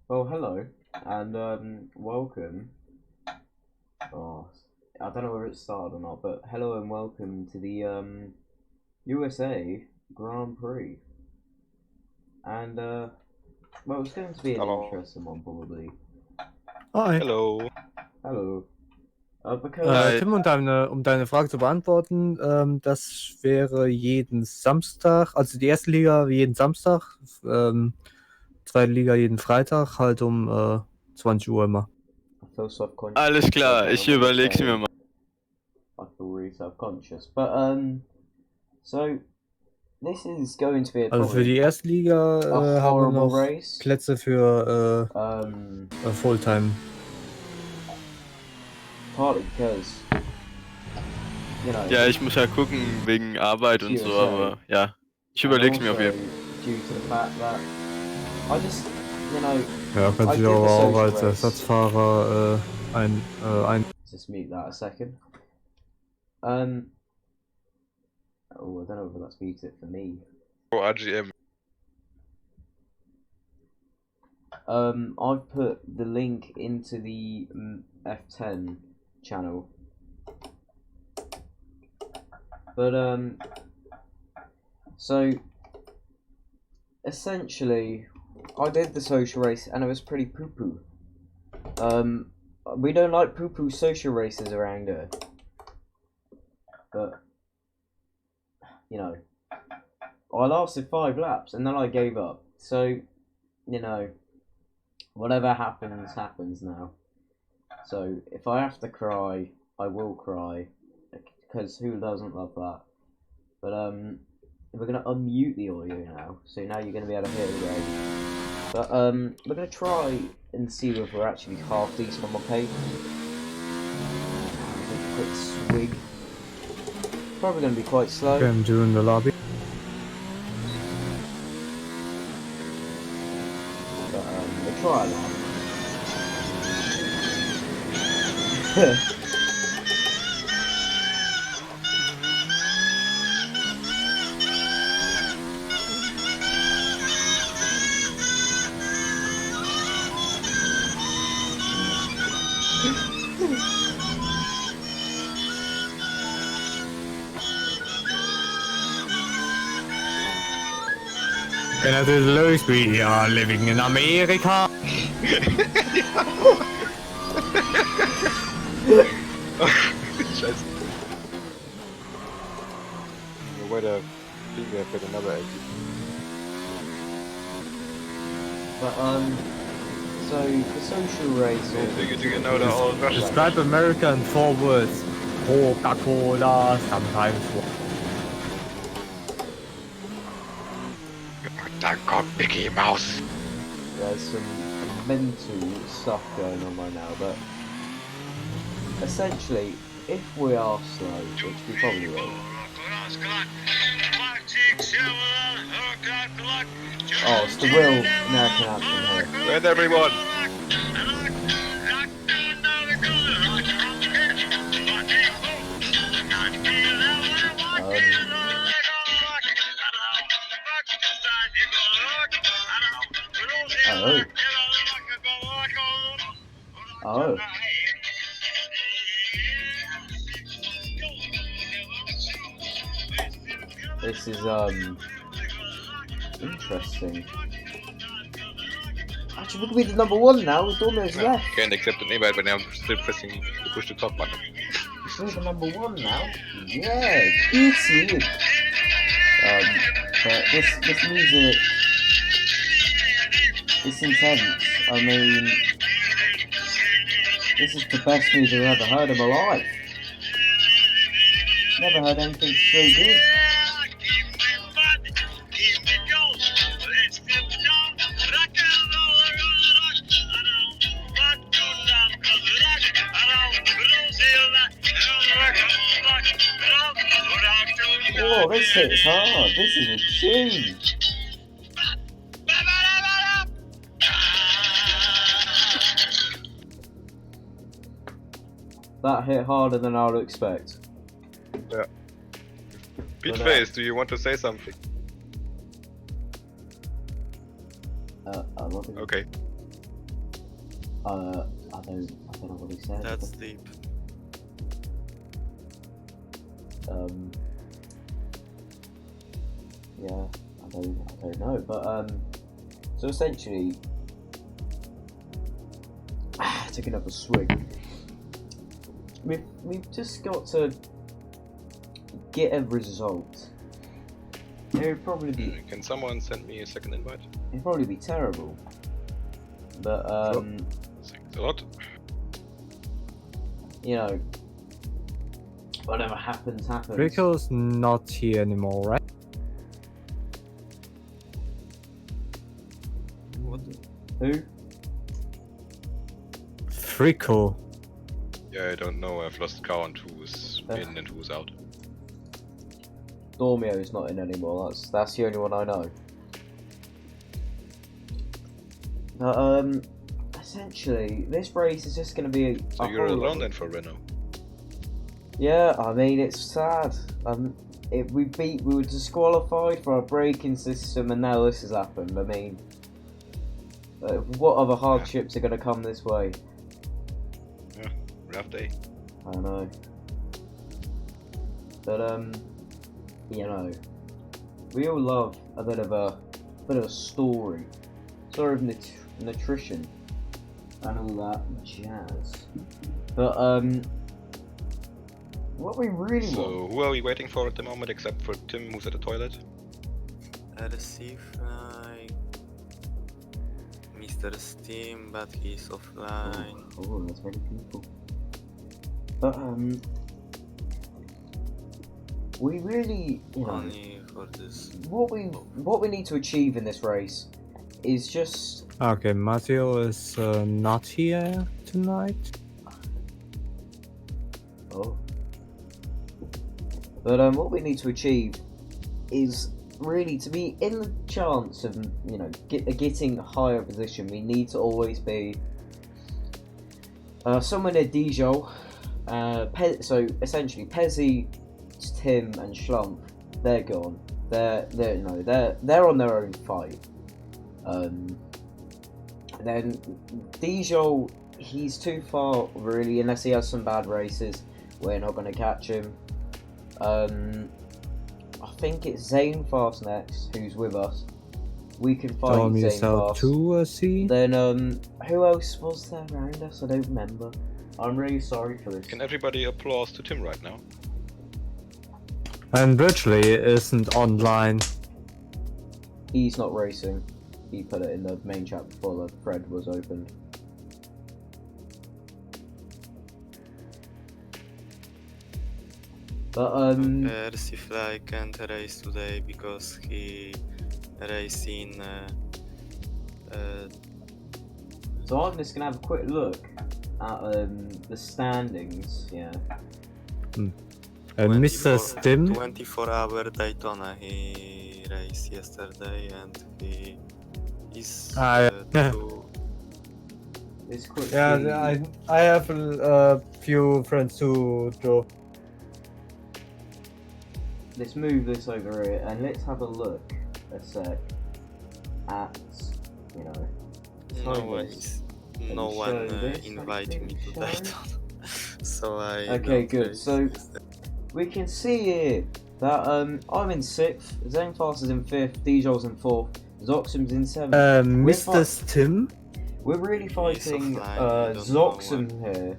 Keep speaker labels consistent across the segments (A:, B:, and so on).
A: Well, hello and welcome. Oh, I don't know whether it started or not, but hello and welcome to the USA Grand Prix. And well, it's going to be an
B: Hello.
A: interesting one probably.
C: Hi.
B: Hello.
A: Hello. Because
C: Tim, um deine Frage zu beantworten, das wäre jeden Samstag, also die erste Liga jeden Samstag, zweite Liga jeden Freitag, halt um 20 Uhr immer.
A: I feel self-conscious.
B: Alles klar, ich überleg's mir mal.
A: I feel really self-conscious, but so this is going to be
C: Also für die erste Liga
A: a
C: haben wir
A: horrible
C: noch
A: race.
C: Plätze für Fulltime.
A: Partly because you know.
B: Ja, ich muss ja gucken wegen Arbeit und so, aber ja, ich überleg's mir auf jeden Fall.
A: Due to the fact that I just, you know,
C: Ja, kannst du aber auch als Ersatzfahrer ein.
A: Just mute that a second. Oh, I don't know if that's muted for me.
B: Oh, RGM.
A: I've put the link into the F10 channel. But so essentially, I did the social race and it was pretty poo-poo. We don't like poo-poo social races around here. But you know, I lasted 5 laps and then I gave up. So, you know, whatever happens, happens now. So if I have to cry, I will cry, because who doesn't love that? But we're gonna unmute the audio now, so now you're gonna be able to hear it again. But we're gonna try and see if we're actually half decent on my page. Take a quick swig. Probably gonna be quite slow.
C: I'm doing the lobby.
A: But we'll try a lot.
C: Can I do the Louis? We are living in America.
B: Scheiße. Wobei der Finger fährt another exit.
A: But so the social race.
C: Describe America in 4 words. Coca-Cola, sometimes.
B: Dann kommt Mickey Mouse.
A: There's some mental stuff going on right now, but essentially, if we are slow, which we probably will. Oh, it's the real American anthem here.
B: And everyone.
A: Oh. This is interesting. Actually, we can be the number 1 now. We've almost left.
B: Can't accept an invite, but now I'm still pressing to push the talk button.
A: We're the number 1 now. Yeah, good to you. But this music, it's intense. I mean, this is the best music I've ever heard in my life. Never heard anything so good. Oh, this hits hard. This is a tune. That hit harder than I would expect.
B: Yeah. Beatface, do you want to say something?
A: I love it.
B: Okay.
A: I don't know what he said.
D: That's deep.
A: Yeah, I don't know, but so essentially, taking up a swing. We've just got to get a result. It would probably be.
E: Can someone send me a second invite?
A: It'd probably be terrible, but
E: Thanks a lot.
A: you know, whatever happens, happens.
C: Rico's not here anymore, right?
D: What?
A: Who?
C: Frico.
E: Yeah, I don't know. I've lost count who's in and who's out.
A: Dormio's not in anymore. That's the only one I know. But essentially, this race is just going to be.
E: So you're alone then for Renault?
A: Yeah, I mean it's sad. We were disqualified for our braking system, and now this has happened. I mean, what other hardships are going to come this way?
E: Yeah, rough day.
A: I don't know. But you know, we all love a bit of a story, sort of nutrition, and all that jazz. But what we really want.
E: So who are we waiting for at the moment, except for Tim, who's at the toilet?
D: Receive Mr. Steam, but he's offline.
A: Oh, that's many people. But we really, you know,
D: Only for this.
A: what we need to achieve in this race is just.
C: Okay, Matteo is not here tonight.
A: Oh. But what we need to achieve is really to be in the chance of, you know, getting a higher position. We need to always be somewhere near Dijon. So essentially, Pezzi, Tim, and Schlump, they're gone. They're on their own fight. Then Dijon, he's too far really. Unless he has some bad races, we're not going to catch him. I think it's Zane Fast next, who's with us. We can fight
C: Storm
A: Zane
C: yourself
A: Fast.
C: too, see?
A: Then who else was there around us? I don't remember. I'm really sorry for this.
E: Can everybody applause to Tim right now?
C: And Virtually isn't online.
A: He's not racing. He put it in the main chat before the thread was opened. But
D: Persifly can't race today because he raced in.
A: so I'm just gonna have a quick look at the standings. Yeah.
C: And Mr. Stim?
D: 24-hour Daytona he raced yesterday, and he is
C: yeah.
A: It's quick.
C: Yeah, I have a few friends who drove.
A: Let's move this over here and let's have a look a sec at, you know,
D: no one
A: this,
D: invited me to
A: show.
D: Daytona, so I.
A: Okay,
D: don't
A: good.
D: race
A: So
D: yesterday.
A: we can see here that I'm in 6th, Zane Fast is in 5th, Dijon's in 4th, Zoxum's in 7th.
C: Mr. Stim?
A: We're really fighting
D: offline, I don't know
A: Zoxum here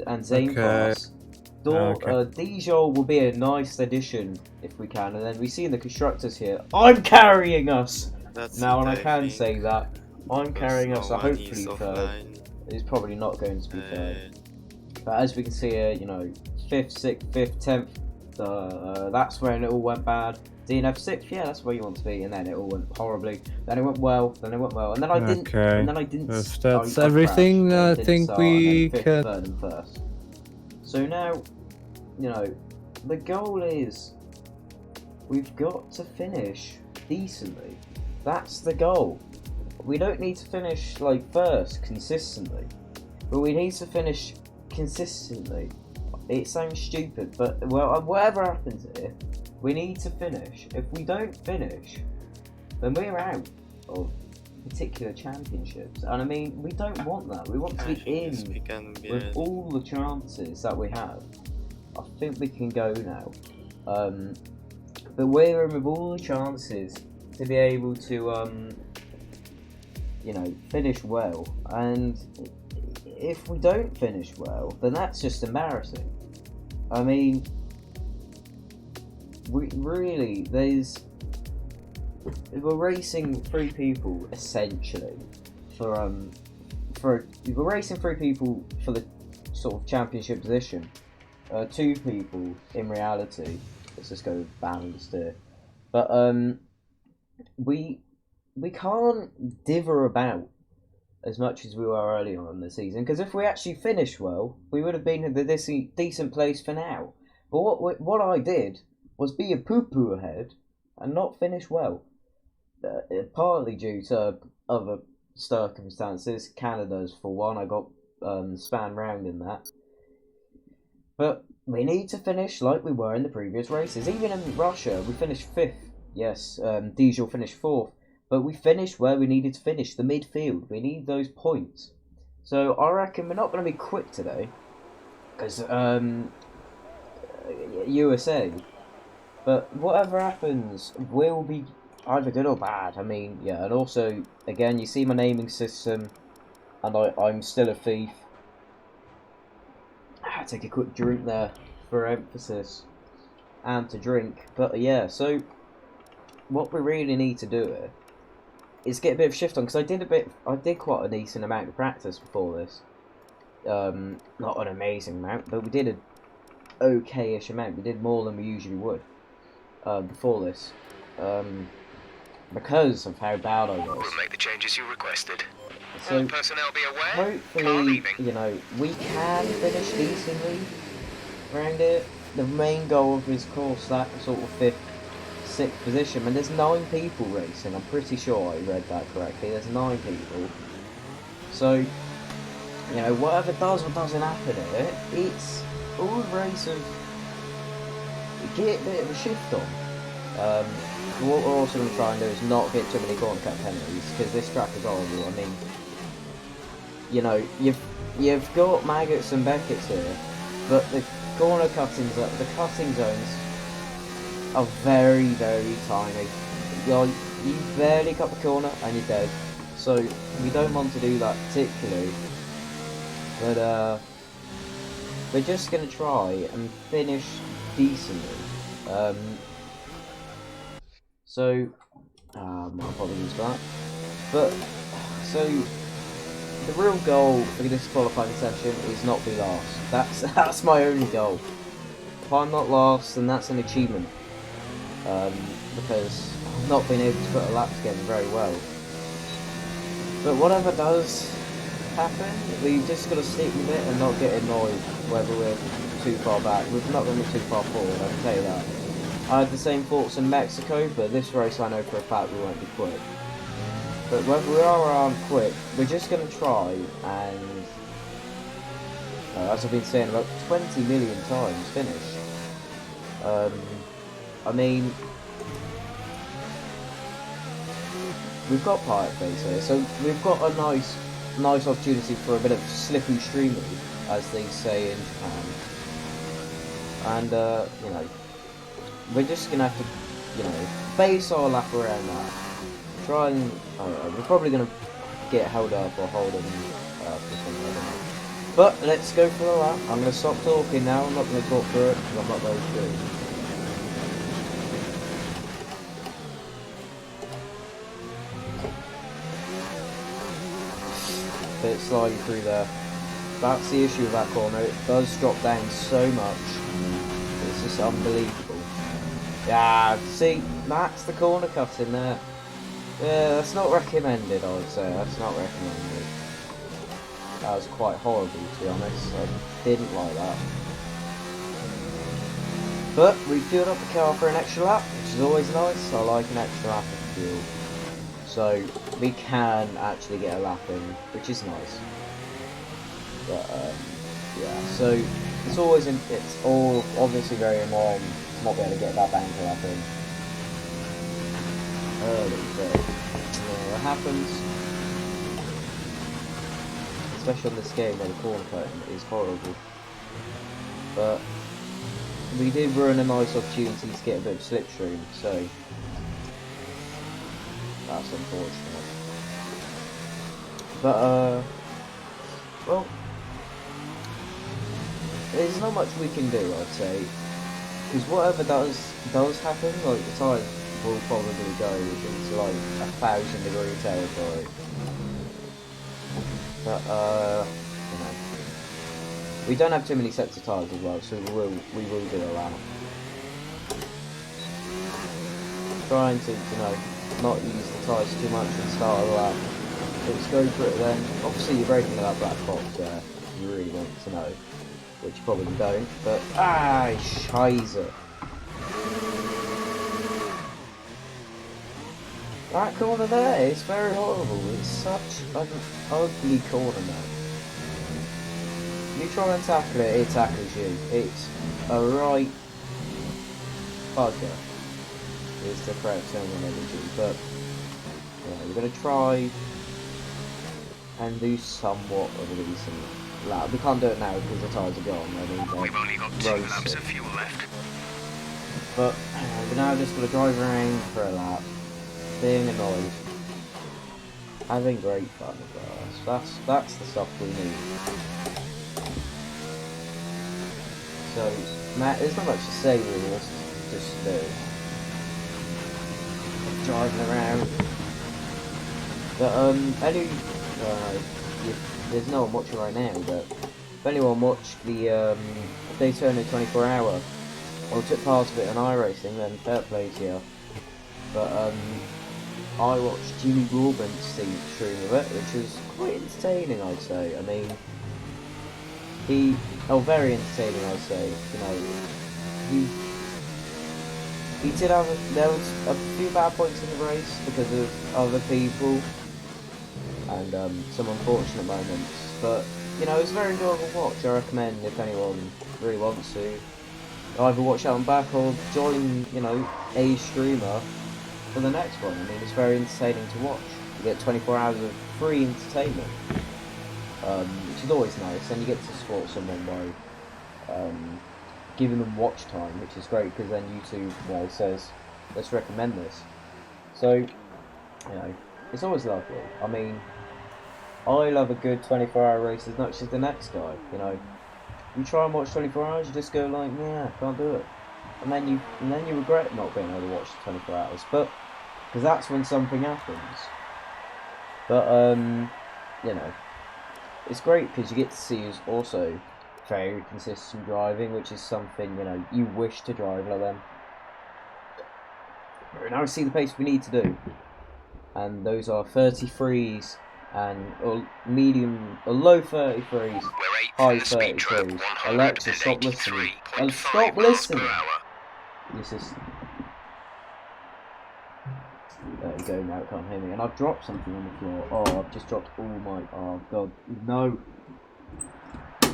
A: and Zane
C: Okay.
A: Fast.
C: Okay.
A: Dijon will be a nice addition if we can, and then we see in the constructors here. I'm carrying us
D: That's
A: now,
D: it,
A: and I can
D: think,
A: say that I'm
D: because
A: carrying
D: no
A: us. So
D: one is
A: hopefully third.
D: offline.
A: It's probably not going to be third.
D: Uh,
A: But as we can see here, you know, 5th, 6th, 5th, 10th. That's when it all went bad. DNF 6th, yeah, that's where you want to be, and then it all went horribly. Then it went well. Then it went well, and then I didn't.
C: Okay.
A: And then I didn't.
C: If
A: I
C: that's
A: crashed,
C: everything,
A: and
C: I
A: didn't
C: think
A: start,
C: we
A: and then 5th,
C: can.
A: 3rd, and 1st. So now, you know, the goal is we've got to finish decently. That's the goal. We don't need to finish like first consistently, but we need to finish consistently. It sounds stupid, but well, whatever happens here, we need to finish. If we don't finish, then we're out of particular championships. And I mean, we don't want that. We want to
D: I
A: be
D: think yes,
A: in
D: we can be
A: with
D: ready.
A: all the chances that we have. I think we can go now. But we're in with all the chances to be able to, you know, finish well. And if we don't finish well, then that's just embarrassing. I mean, we're racing 3 people essentially for we're racing 3 people for the sort of championship position. 2 people in reality. Let's just go balanced here. But we can't dither about as much as we were early on in the season, because if we actually finished well, we would have been in the decent place for now. But what I did was be a poo-poo ahead and not finish well, partly due to other circumstances. Canada's for one, I got spun round in that. But we need to finish like we were in the previous races. Even in Russia, we finished 5th. Yes, Diesel finished 4th. But we finished where we needed to finish, the midfield. We need those points. So I reckon we're not going to be quick today. Because, USA. But whatever happens, we'll be either good or bad. I mean, yeah, and also, again, you see my naming system. And I'm still a thief. Take a quick drink there for emphasis and to drink. But yeah, so what we really need to do here is get a bit of shift on, because I did quite a decent amount of practice before this. Not an amazing amount, but we did an okay-ish amount. We did more than we usually would before this, because of how bad I was.
F: We'll make the changes you requested.
A: So
F: All personnel be aware. Car
A: hopefully,
F: leaving.
A: you know, we can finish decently around it. The main goal is, of course, that sort of 5th, 6th position. And there's 9 people racing. I'm pretty sure I read that correctly. There's 9 people. So, you know, whatever does or doesn't happen here, it's all a race of get a bit of a shift on. What we're also going to try and do is not get too many corner cut penalties, because this track is horrible. I mean, you know, you've got Maggots and Beckett's here, but the corner cutting zones are very, very tiny. You barely cut the corner and you're dead. So we don't want to do that particularly. But we're just gonna try and finish decently. So my apologies for that. But so the real goal for this qualifying session is not be last. That's my only goal. If I'm not last, then that's an achievement. Because I've not been able to put a lap together very well. But whatever does happen, we've just got to stick with it and not get annoyed whether we're too far back. We're not going to be too far forward, I can tell you that. I had the same thoughts in Mexico, but this race I know for a fact we won't be quick. But whether we are or aren't quick, we're just going to try and, as I've been saying about 20 million times, finish. I mean, we've got Pirate Face here, so we've got a nice opportunity for a bit of slippy streamery, as they say in Japan. And, you know, we're just going to have to, you know, base our lap around that. Try and, I don't know, we're probably going to get held up or hold them for something, I don't know. But let's go for the lap. I'm going to stop talking now. I'm not going to talk through it because I'm not very good. Bit sliding through there. That's the issue with that corner. It does drop down so much. It's just unbelievable. Yeah, see, that's the corner cut in there. Yeah, that's not recommended, I would say. That's not recommended. That was quite horrible, to be honest. I didn't like that. But we filled up the car for an extra lap, which is always nice. I like an extra lap of fuel. So we can actually get a lap in, which is nice. But yeah, so it's all obviously very annoying to not be able to get that banker lap in. early, but it happens. Especially on this game where the corner cutting is horrible. But we did ruin a nice opportunity to get a bit of slipstream, so that's unfortunate. But well, there's not much we can do, I'd say, because whatever does happen, like the tide will probably go into like 1,000-degree territory. But you know, we don't have too many sets of tyres as well, so we will do a lap. Trying to, you know, not use the tyres too much and start a lap. Let's go for it then. Obviously you're breaking that black box there, you really want to know, which you probably don't, but scheiße. That corner there is very horrible. It's such an ugly corner now. You try and tackle it, it tackles you. It's a right bugger. Is the correct terminology, but yeah, we're gonna try and do somewhat of a decent lap. We can't do it now because the tyres are gone. I mean,
F: We've only got 2 laps of fuel left.
A: But we're now just gonna drive around for a lap, being annoyed, having great fun with us. That's the stuff we need. So, Matt, there's not much to say really. Let's just do driving around. But there's no one watching right now. But if anyone watched the Daytona 24-hour or took part of it on iRacing, then fair play to you. But I watched Jimmy Broadbent's stream of it, which was quite entertaining, I'd say. I mean, very entertaining, I'd say. You know, he did have there was a few bad points in the race because of other people and some unfortunate moments. But you know, it's a very enjoyable watch. I recommend if anyone really wants to either watch it on back or join, you know, a streamer for the next one. I mean, it's very entertaining to watch. You get 24 hours of free entertainment, which is always nice, and you get to support someone by giving them watch time, which is great because then YouTube, you know, says, let's recommend this. So, you know, it's always lovely. I mean, I love a good 24-hour race as much as the next guy. You know, you try and watch 24 hours, you just go like, yeah, can't do it, and then you regret not being able to watch the 24 hours. But because that's when something happens. But you know, it's great because you get to see who's also very consistent driving, which is something, you know, you wish to drive like them. But now we see the pace we need to do, and those are 33s and low 33s, high 33s. Alexa, stop listening. Stop listening. This is. There you go. Now it can't hear me, and I've dropped something on the floor. Oh, I've just dropped all my. Oh God, no. I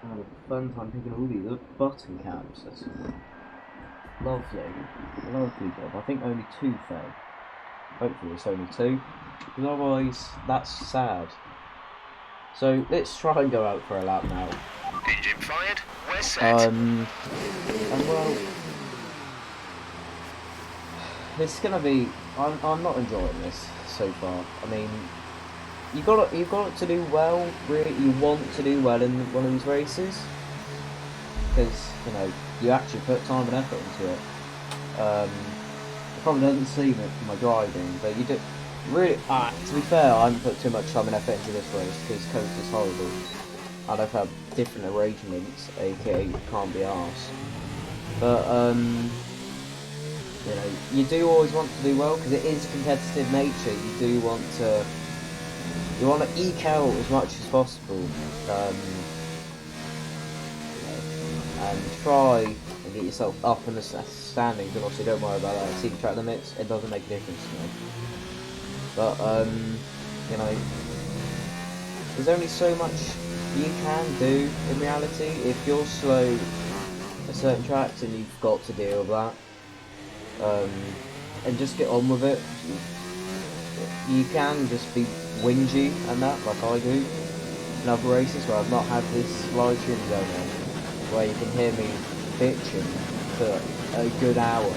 A: had a fun time picking all these up button caps. That's lovely job. I think only 2 fell. Hopefully it's only 2, because otherwise that's sad. So let's try and go out for a lap now.
F: Engine fired. We're set.
A: And well, this is gonna be. I'm not enjoying this so far. I mean, you've got to do well. Really, you want to do well in one of these races because you know you actually put time and effort into it. It probably doesn't seem it from my driving, but you do. Really, to be fair, I haven't put too much time and effort into this race because coast is horrible. And I've had different arrangements, aka can't be arsed. But you know, you do always want to do well because it is competitive nature. You do want to eke out as much as possible, and try and get yourself up in the standings. And also, don't worry about that. See the track limits; it doesn't make a difference to me. But you know, there's only so much you can do in reality. If you're slow, certain tracks, and you've got to deal with that. And just get on with it. You can just be whingy and that, like I do in other races where I've not had this live stream going on, where you can hear me bitching for a good hour.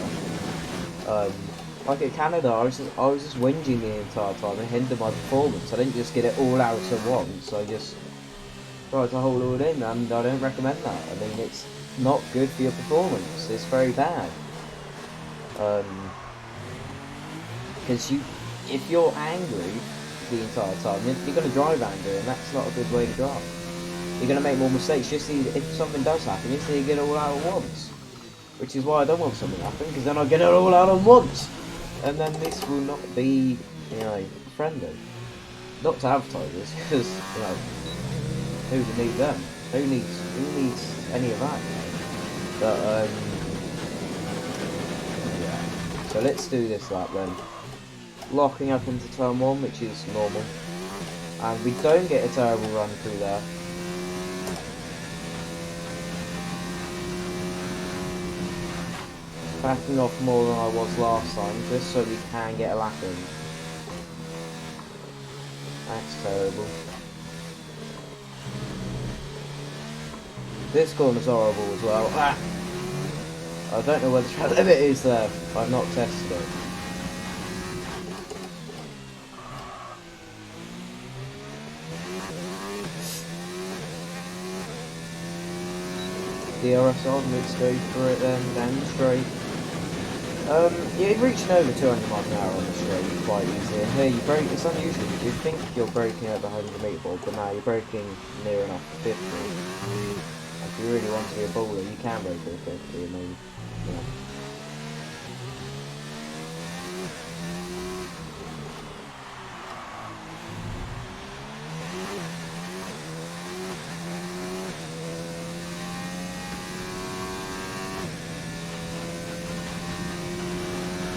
A: Like at Canada, I was just whinging the entire time. It hindered my performance. I didn't just get it all out at once. I just tried to hold it in, and I don't recommend that. I mean, it's not good for your performance. It's very bad. Because if you're angry the entire time, you're going to drive angry, and that's not a good way to drive. You're going to make more mistakes. Just see if something does happen, just see you get it all out at once. Which is why I don't want something to happen, because then I'll get it all out at once. And then this will not be, friendly. Not to advertisers, because, who would need them? Who needs any of that? But, yeah. So let's do this lap then. Locking up into turn 1, which is normal. And we don't get a terrible run through there. Backing off more than I was last time, just so we can get a lap in. That's terrible. This corner's horrible as well. Ah! I don't know where the track limit is there. I've not tested it. DRS on, let's go for it then, down the straight. Yeah, you're reaching over 200 miles an hour on the straight quite easily. And here you brake, it's unusual because you think you're braking over 100 metre ball, but now you're braking near enough to 50. If you really want to be a bowler, you can brake over 50, I mean, yeah.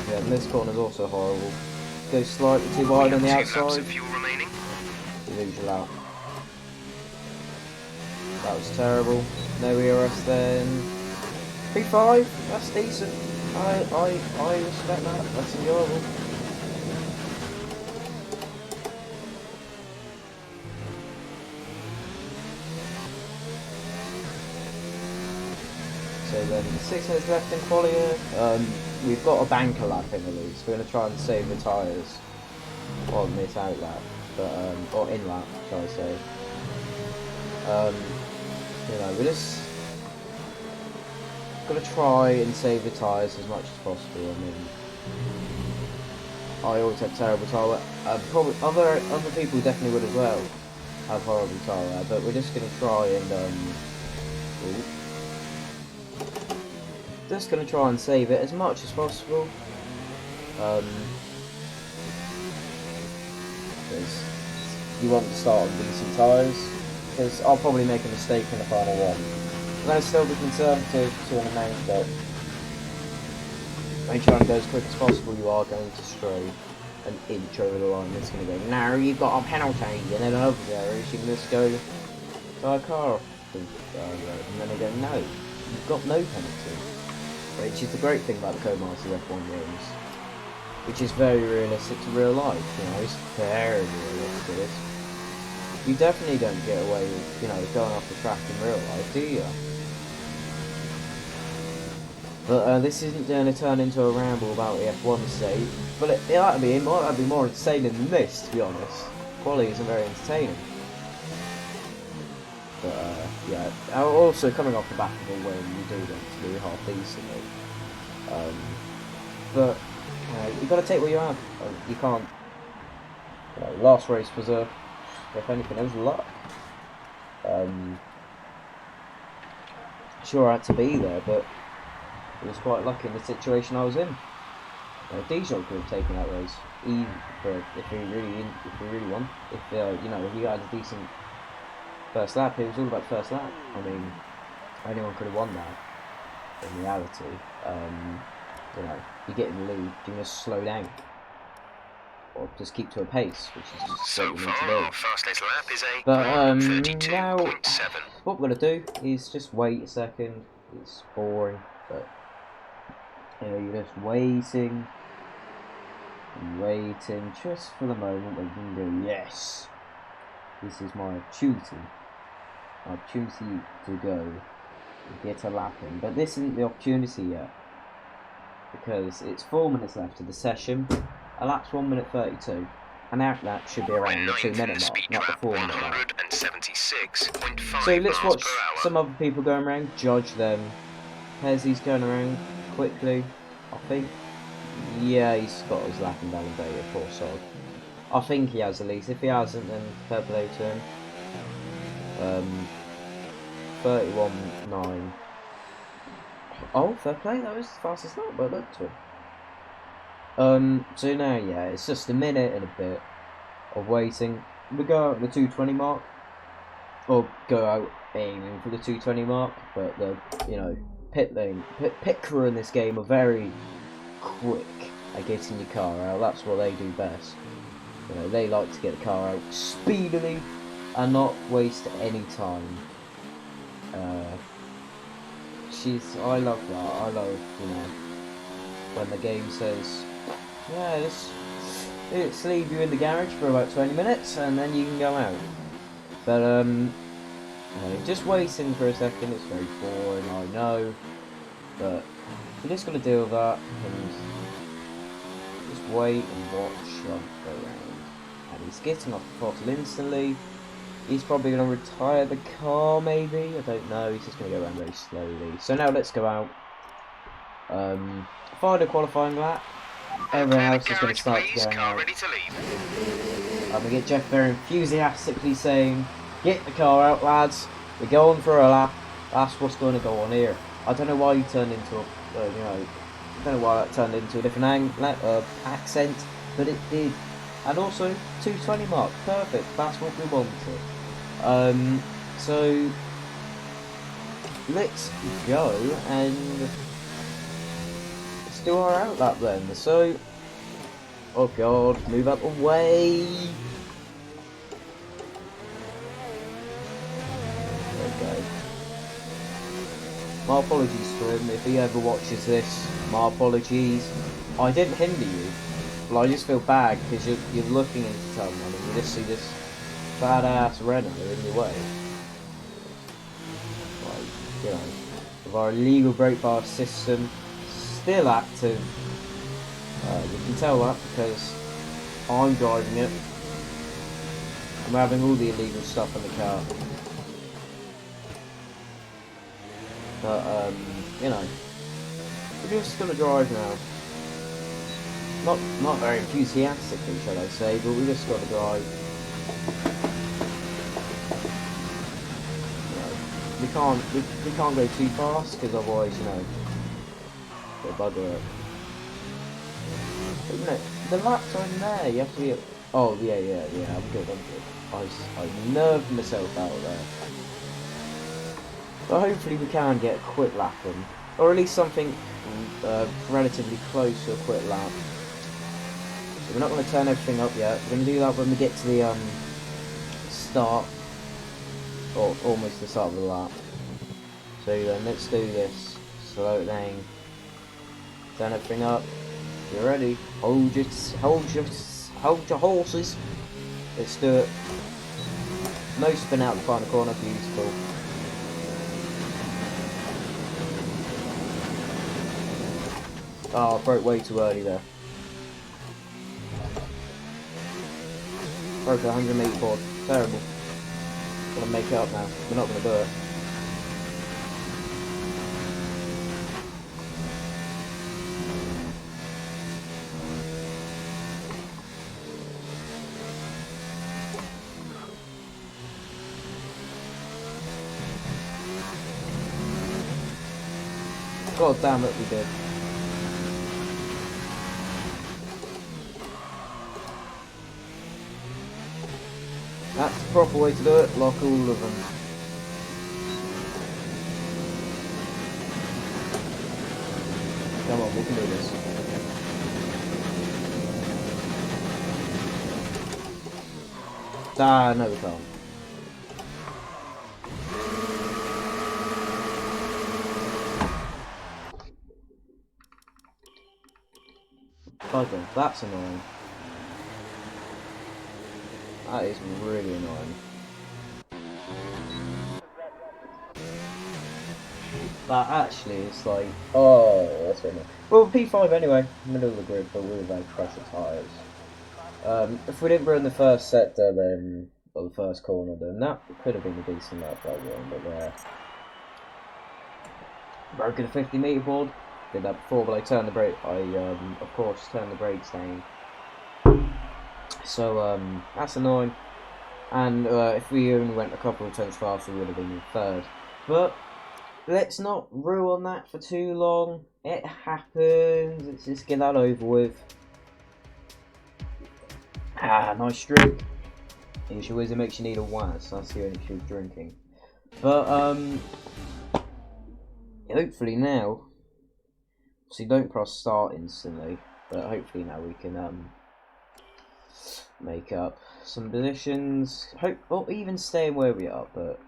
A: Yeah, and this corner's also horrible. Goes slightly too wide on the outside. You lose your lap. That was terrible. No ERS then. P5, that's decent. I respect that. That's enjoyable. So then 6 minutes left in qualifier. We've got a banker lap in the lead, so we're going to try and save the tyres on this out lap, but or in lap, shall I say. We're just going to try and save the tyres as much as possible. I mean, I always have terrible tyre. Probably other people definitely would as well have horrible tyre, but we're just going to try and just going to try and save it as much as possible. Because you want to start on decent tyres. Because I'll probably make a mistake in the final one. I'm going to still be conservative to an amount, but make sure and go as quick as possible. You are going to stray an inch over the line. It's going to go, no, you've got a penalty. And then over there, you can just go to a car off the road. And then they go, no, you've got no penalty. Which is the great thing about the Codemaster F1 games, which is very realistic to real life. It's very realistic. You definitely don't get away with, going off the track in real life, do you? But this isn't going to turn into a ramble about the F1 state. But it might be more entertaining than this, to be honest. Quality isn't very entertaining. But yeah, also coming off the back of a win, you do want to do half decently. But you've got to take what you have. You can't. Last race was if anything, it was luck. Sure, I had to be there, but it was quite lucky in the situation I was in. DJ could have taken that race, even if he really won. If if you had a decent first lap, it was all about first lap. I mean, anyone could have won that. In reality, you get in the lead, you must slow down, or just keep to a pace, which is just what you need to do.
F: Fastest lap is a
A: But
F: 32.7.
A: now, what we're gonna do is just wait a second, it's boring, but you know, you're just waiting and waiting just for the moment when you can go, yes, this is my opportunity to go and get a lap in. But this isn't the opportunity yet, because it's 4 minutes left of the session. A lap's 1 minute 32. An outlap should be around the 2 minute mark, not the 4 minute mark.
F: 176.5
A: So let's
F: miles
A: watch
F: per hour.
A: some other people going around, judge them. Hezzy's going around quickly, I think. Yeah, he's got his lap invalidated, poor sod. I think he has at least. If he hasn't, then fair play to him. 31.9. Oh, fair play, that was the fastest lap, but look to him. So now, yeah, it's just a minute and a bit of waiting. We go out at the 220 mark, or go out aiming for the 220 mark, but the, you know, pit crew in this game are very quick at getting your car out. That's what they do best. You know, they like to get the car out speedily and not waste any time. I love that. I love, you know, when the game says, yeah, let's leave you in the garage for about 20 minutes and then you can go out. But, you know, just waiting for a second, it's very boring, I know, but we're just going to deal with that and just wait and watch go around. And he's getting off the throttle instantly. He's probably going to retire the car, maybe, I don't know, he's just going to go around very slowly. So now let's go out. Final qualifying lap. Everyone else is going to start going out.
F: Ready to leave.
A: I'm going to get Jeff very enthusiastically saying, get the car out, lads. We're going for a lap. That's what's going to go on here. I don't know why he turned into a, you know, I don't know why that turned into a different accent, but it did. And also, 220 mark, perfect. That's what we wanted. So let's go and let's do our out lap then. So, oh god, move out the way. Okay. My apologies to him if he ever watches this. My apologies. I didn't hinder you, but I just feel bad because you're looking into someone and you just see this badass Renault in your way. Like, you know, with our illegal brake bar system still active. You can tell that because I'm driving it. I'm having all the illegal stuff in the car. But, you know, we're just gonna drive now. Not very enthusiastically, shall I say, but we just gotta drive. You know, we can't go too fast because otherwise, you know, it'll bugger up. But, you know, the laps are in there. You have to be. Oh yeah. I'm good. I nerved myself out there. But hopefully we can get a quick lap in, or at least something relatively close to a quick lap. So we're not going to turn everything up yet. We're going to do that when we get to the start, or almost the start of the lap. So then let's do this. Slow it down. Turn everything up. You're ready. Hold your horses. Let's do it. No spin out the final corner. Beautiful. Oh, I broke way too early there. Broke 184. Terrible. Gotta make it up now. We're not gonna do it. God damn it, we did. That's the proper way to do it, lock all of them. Come on, we can do this. Ah, no we can't. cycle. That's annoying. That is really annoying. That actually is like, oh, that's very annoying. Well, P5 anyway, middle of the grid, but with like pressure tyres. If we didn't ruin the first sector, then, or the first corner, then that could have been a decent lap by one, but yeah. Broken a 50-metre board. Did that before, but I turned the brake. I of course turned the brakes down. So that's annoying. And if we only went a couple of tenths faster, we would have been in third. But let's not ruin that for too long. It happens. Let's just get that over with. Ah, nice drink. Use your wisdom makes you need a Waz. That's the only truth drinking. But hopefully now. So don't press start instantly, but hopefully now we can make up some positions. Or even staying where we are. But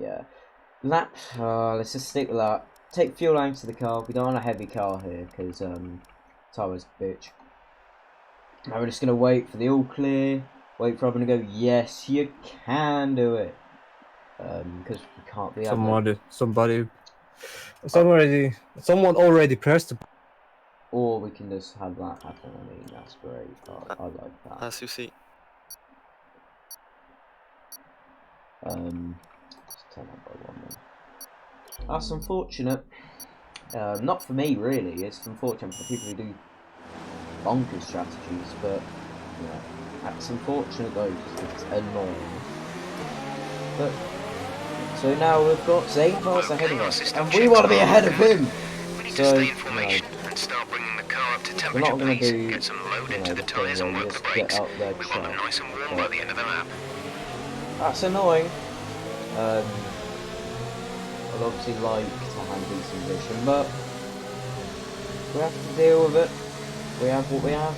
A: yeah, lap. Let's just stick with that. Take fuel out to the car. We don't want a heavy car here because tyres bitch. Now we're just gonna wait for the all clear. Wait for everyone to go. Yes, you can do it. Because we can't be.
C: Someone already pressed the.
A: Or we can just have that happen. I mean, that's great. I like that.
D: As you see.
A: Just turn that by one then. That's unfortunate. Not for me, really. It's unfortunate for the people who do bonkers strategies, but yeah, that's unfortunate though, because it's annoying. But so now we've got Zane Fast ahead of us, and we want to be ahead of him. So we're not going to do,
F: get some load into the
A: thing
F: tyres and
A: where you
F: work the
A: just get
F: brakes.
A: up there
F: We want them nice and warm by the end of the lap.
A: that's annoying. I'd obviously like to have a decent position, but we have to deal with it. We have what we have.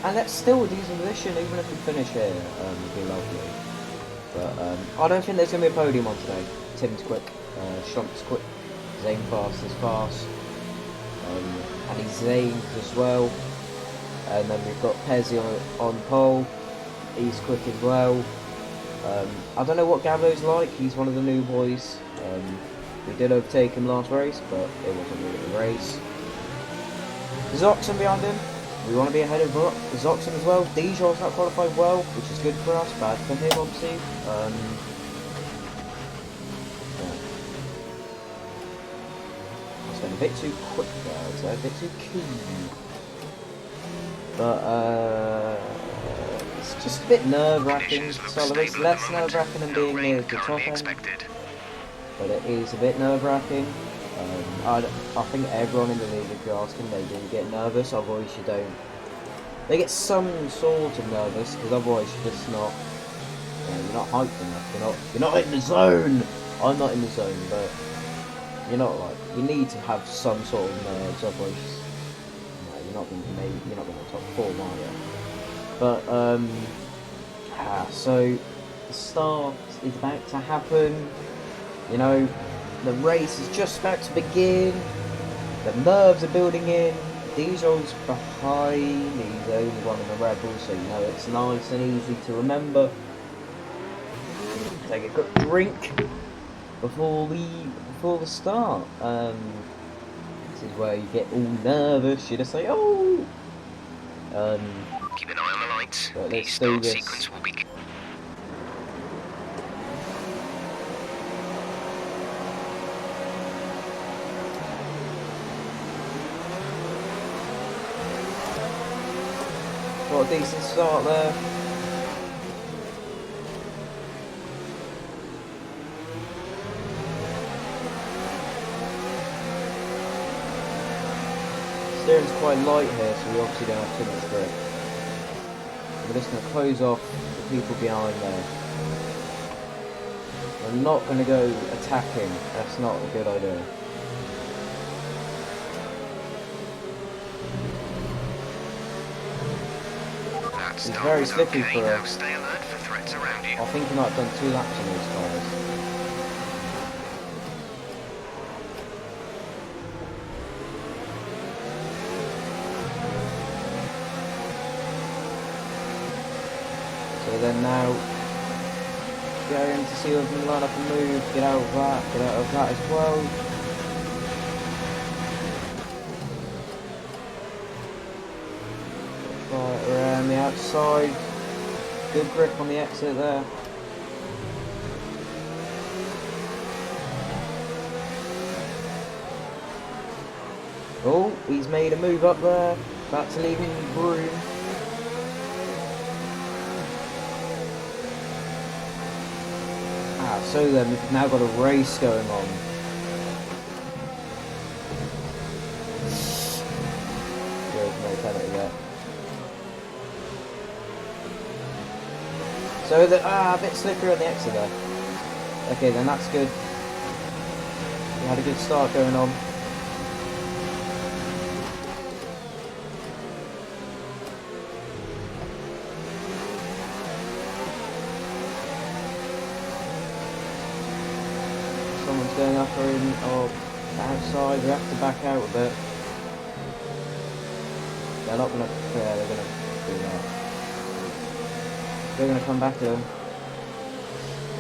A: And that's still a decent position, even if we finish here, would be lovely. But I don't think there's going to be a podium on today. Tim's quick, Schlump's quick, Zane Fast is fast, and he's Zane as well. And then we've got Pezzi on pole, he's quick as well. I don't know what Gavo's like, he's one of the new boys. We did overtake him last race, but it wasn't really a race. Zoxon behind him. We want to be ahead of Zoxon as well. Dijon's not qualified well, which is good for us, bad for him obviously. Yeah. I was going a bit too quick there, so a bit too keen. But it's just a bit nerve-wracking. So it's less nerve-wracking than being near the top end. But it is a bit nerve-wracking. I think everyone in the league, if you're asking, they do get nervous, otherwise you don't. They get some sort of nervous, because otherwise you're just not, you're not hyped enough, you're not in the zone! I'm not in the zone, but you're not like, you need to have some sort of nerves, otherwise you're not going to top 4, are you? But, so, the start is about to happen, you know. The race is just about to begin. The nerves are building in. Dijon's behind. He's the only one in the Red Bull, so you know it's nice and easy to remember. Take a quick drink before the start. This is where you get all nervous. You just say, "Oh."
F: Keep an eye on the lights.
A: But
F: The
A: let's do
F: start
A: this.
F: sequence will begin.
A: Got a decent start there. Steering's quite light here, so we obviously don't have too much grip. We're just going to close off the people behind there. We're not going to go attacking. That's not a good idea. He's very slippy for
F: Now
A: us.
F: stay alert for threats around you.
A: I think he might have done 2 laps on those tyres. then now, going to see if we can line up and move, get out of that as well. Right around the outside, good grip on the exit there. Oh, he's made a move up there, about to leave him room. So then we've now got a race going on. There's no penalty there. So the a bit slippery on the exit there. Okay, then that's good. We had a good start going on. Someone's going up or in or outside. We have to back out a bit. They're not gonna. Yeah, they're gonna do that. They're gonna come back in.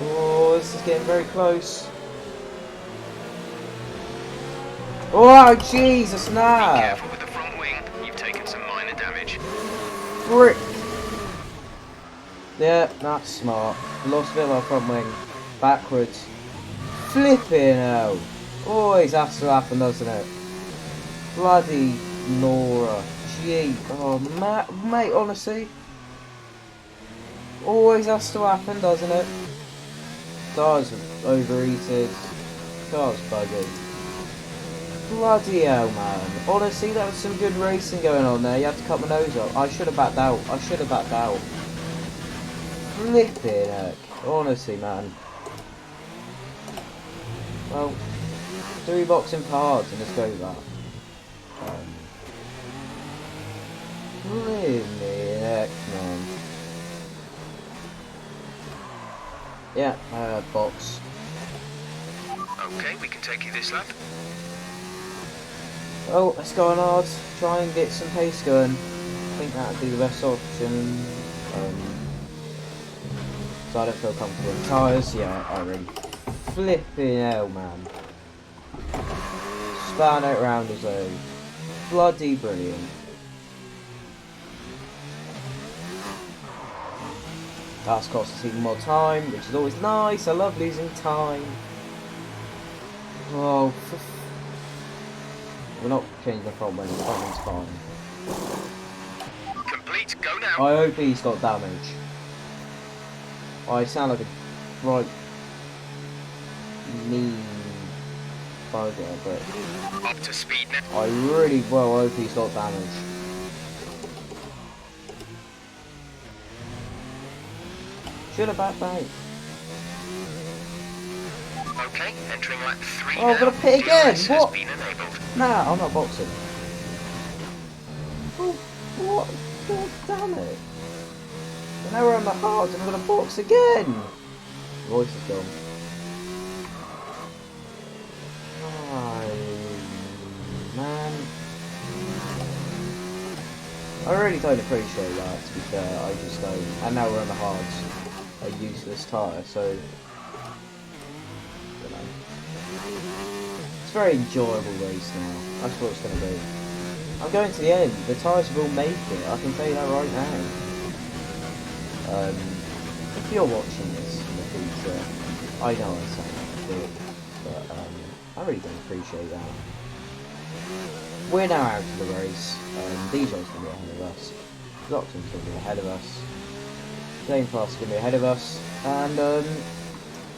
A: Oh, this is getting very close. Oh, Jesus,
F: Be
A: nah!
F: careful with the front wing. You've taken some minor damage.
A: Frick! Yeah, that's smart. Lost a bit of our front wing. Backwards. Flipping out. Always has to happen, doesn't it? Bloody Nora. Gee. Oh, mate, honestly. Always has to happen, doesn't it? Car's overheated. Car's buggered. Bloody hell, man. Honestly, that was some good racing going on there. You had to cut my nose off. I should have backed out. Flipping heck. Honestly, man. Well, 3 boxing parts and let's go with that. Flipping heck, man. Yeah, box.
F: Okay, we can take you this lap.
A: Oh, let's go on hard. Try and get some pace going. I think that would be the best option. So I don't feel comfortable in tyres. Yeah, I really. Flipping hell, man. Span out round his own. Bloody brilliant. That's cost us even more time, which is always nice. I love losing time. Oh, we're not changing the front wing. The front wing's fine.
F: Complete, go now.
A: I hope he's got damage. I sound like a right mean bugger, but
F: Up to speed now.
A: I really well hope he's got damage. Should have backed out.
F: Okay, entering lap 3
A: Oh,
F: now.
A: I've got to pit again.
F: DRS
A: What?
F: has been enabled.
A: Nah, I'm not boxing. Oh, what? God damn it. And now we're on the hard and I'm going to box again. Voice is gone. Oh, man. I really don't appreciate that, to be fair. I just don't. And now we're on the hards. A useless tyre, so... You know. It's a very enjoyable race now. That's what it's going to be. I'm going to the end. The tyres will make it. I can tell you that right now. If you're watching this in the future, I know I sound like a dick, but I really don't appreciate that. We're now out of the race. DJ's going to be ahead of us. Lockton's going to be ahead of us. Game Pass is going to be ahead of us. And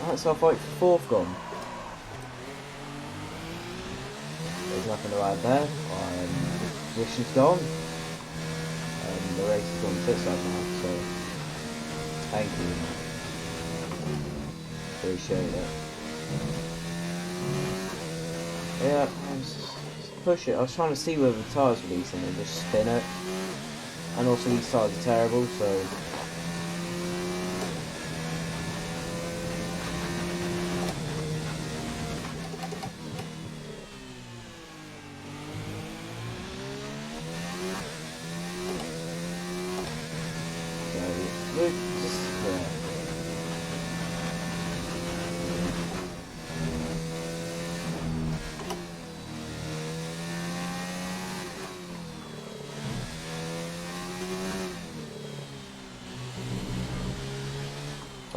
A: that's our fight for 4th gone. There's nothing to add there. Position's gone. The race is on the pit side now, so thank you. Appreciate it. Yeah, push it. I was trying to see whether the tyres were decent and just spin it. And also these tyres are terrible, so...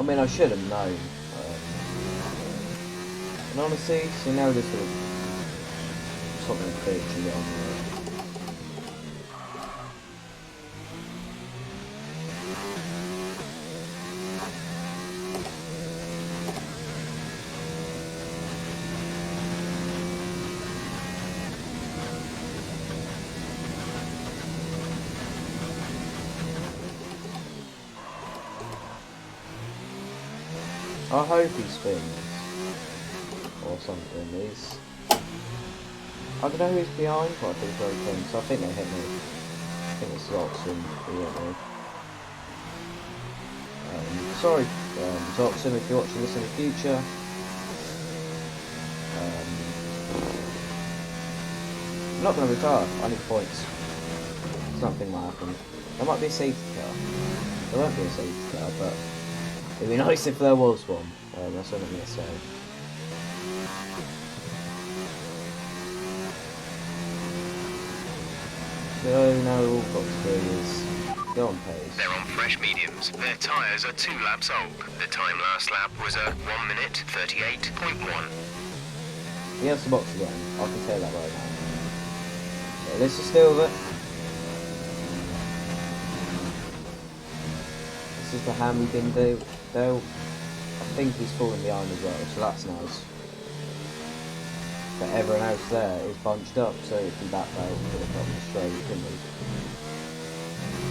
A: mean, I should have known. And honestly, so now this will something big to get on with. I hope he spins. Or something. He's... I don't know who's behind, but I think it's very close. I think they hit me. I think it's Zoxon who hit me. Sorry, Zoxon, if you're watching this in the future. I'm not going to retire. I need points. Something might happen. There might be a safety car. There won't be a safety car, but it'd be nice if there was one. That's what I'm going to say. So now all we've got to do is go on pace.
F: They're on fresh mediums. Their tyres are 2 laps old. The time last lap was a 1 minute 38.1.
A: He has the box again. I can tell that right now. So let's just deal with it. This is the hand we've been dealt. I think he's falling behind as well, so that's nice. But everyone else there is bunched up, so if he backed out, he could have gotten straight, couldn't he?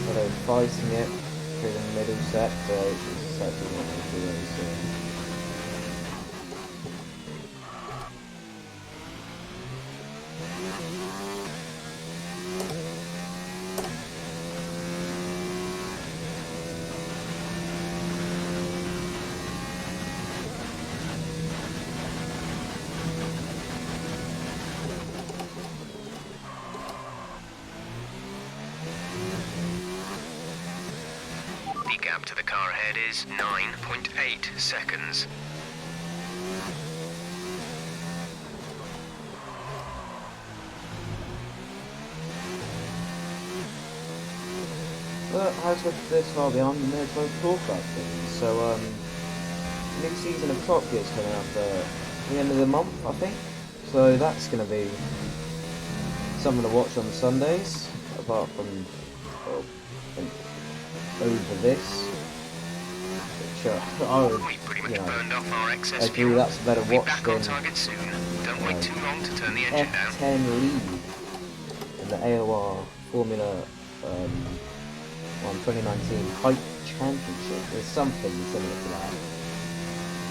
A: So they're fighting it through the middle sector, which is a sector we want to do really soon.
F: The gap to the car ahead is 9.8 seconds.
A: But as we're this far behind, we may as well talk about things. So, new season of Top Gear is coming up at the end of the month, I think. So that's going to be something to watch on Sundays, apart from, well, over this. Which, I would,
F: We pretty much
A: you know,
F: burned off our excess
A: agree
F: fuel.
A: that's a better
F: We'll
A: watch
F: be back on
A: than
F: target soon. Don't wait too long to turn the engine down.
A: F10 lead in the AOR Formula 2019 Hype Championship. There's something similar to that.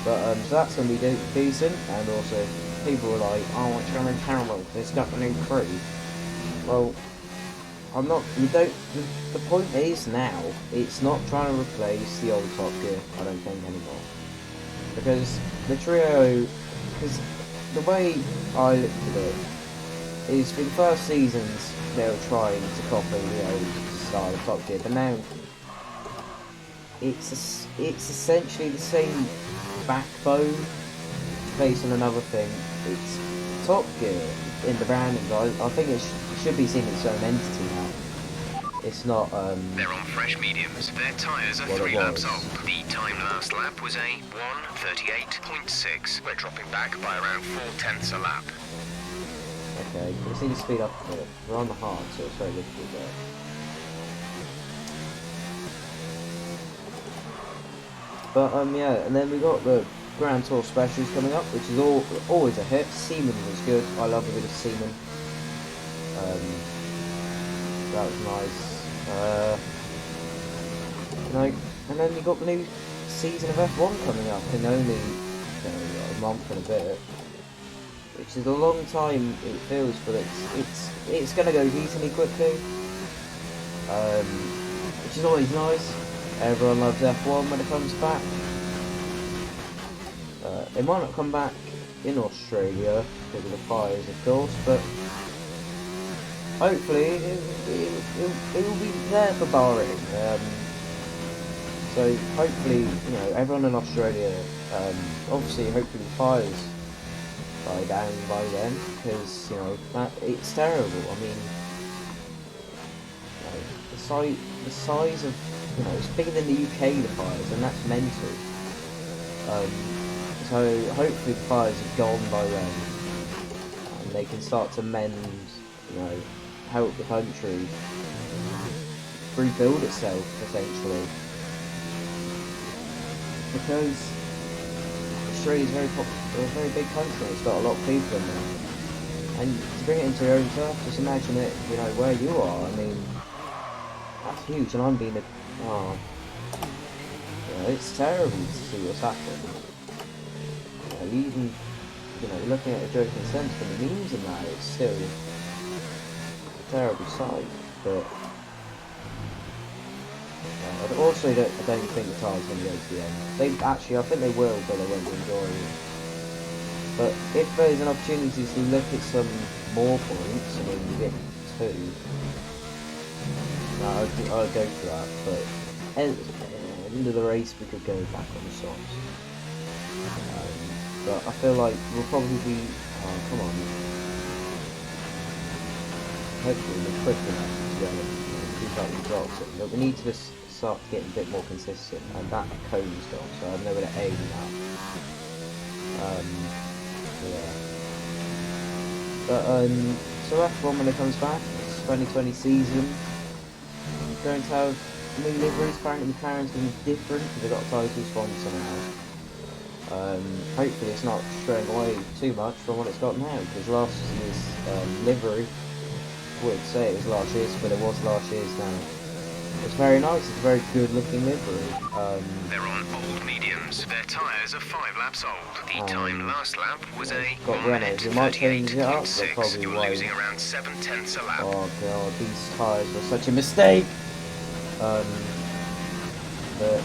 A: But so that's going to be decent, and also people are like, oh, it's going to be terrible, it's got the new crew. Well, I'm not, you don't, the point is now, it's not trying to replace the old Top Gear, I don't think, anymore. Because the trio, because the way I looked at it, is for the first seasons, they were trying to copy the old style of Top Gear, but now, it's essentially the same backbone, based on another thing. It's Top Gear in the branding, but I think it should be seen as its own entity now. It's not,
F: They're on fresh mediums. Their tyres are
A: what
F: 3
A: it
F: laps
A: was.
F: old. The time last lap was a 1:38.6. We're dropping back by around 4/10 a lap.
A: Okay, we just need to speed up a bit. We're on the hard, so it's very difficult there. But yeah, and then we got the Grand Tour specials coming up, which is always a hit. Seaman was good. I love a bit of Seaman. That was nice. You know, and then you got the new season of F1 coming up in only a month and a bit, which is a long time it feels, but it's going to go decently quickly. Which is always nice. Everyone loves F1 when it comes back. It might not come back in Australia because of the fires, of course, but hopefully it will be there for Bahrain. So hopefully, you know, everyone in Australia, obviously, hopefully the fires die down by then, because you know it's terrible. I mean, you know, the size of, you know, it's bigger than the UK, the fires, and that's mental. So hopefully the fires are gone by then, and they can start to mend, you know, help the country rebuild itself essentially. Because Australia is a very big country. It's got a lot of people in there, and to bring it into your own turf, just imagine it, you know, where you are. I mean, that's huge, and I'm being a you know, it's terrible to see what's happened. You know, even, you know, looking at a joking sense from the memes and that, it's still a terrible sight. But I also don't think the tire's going to go to the end. I think they will, but they won't enjoy it. But if there's an opportunity to look at some more points, I mean, you get 2. I'll go for that. But at the end of the race, we could go back on the softs. But I feel like we'll probably be. Oh, come on. Hopefully, we're quick enough to go and keep up the drops. But we need to just start getting a bit more consistent, and that cone's gone, so I have nowhere to aim at. Yeah. But so F1 when it comes back, it's 2020 season. We're going to have new liveries. Apparently McLaren's going to be different because they've got a title sponsor now. Hopefully it's not straying away too much from what it's got now, because last year's livery, I would say it was last year's, but it was last year's now. It's very nice, it's a very good looking livery.
F: They're on old mediums. Their tyres are 5 laps old. The time last lap was a
A: got
F: 1 minute
A: Renaults. We might change it up, but
F: 38.6.
A: probably
F: You're
A: won't.
F: losing around 7/10 a lap.
A: Oh god, these tyres were such a mistake! But yeah.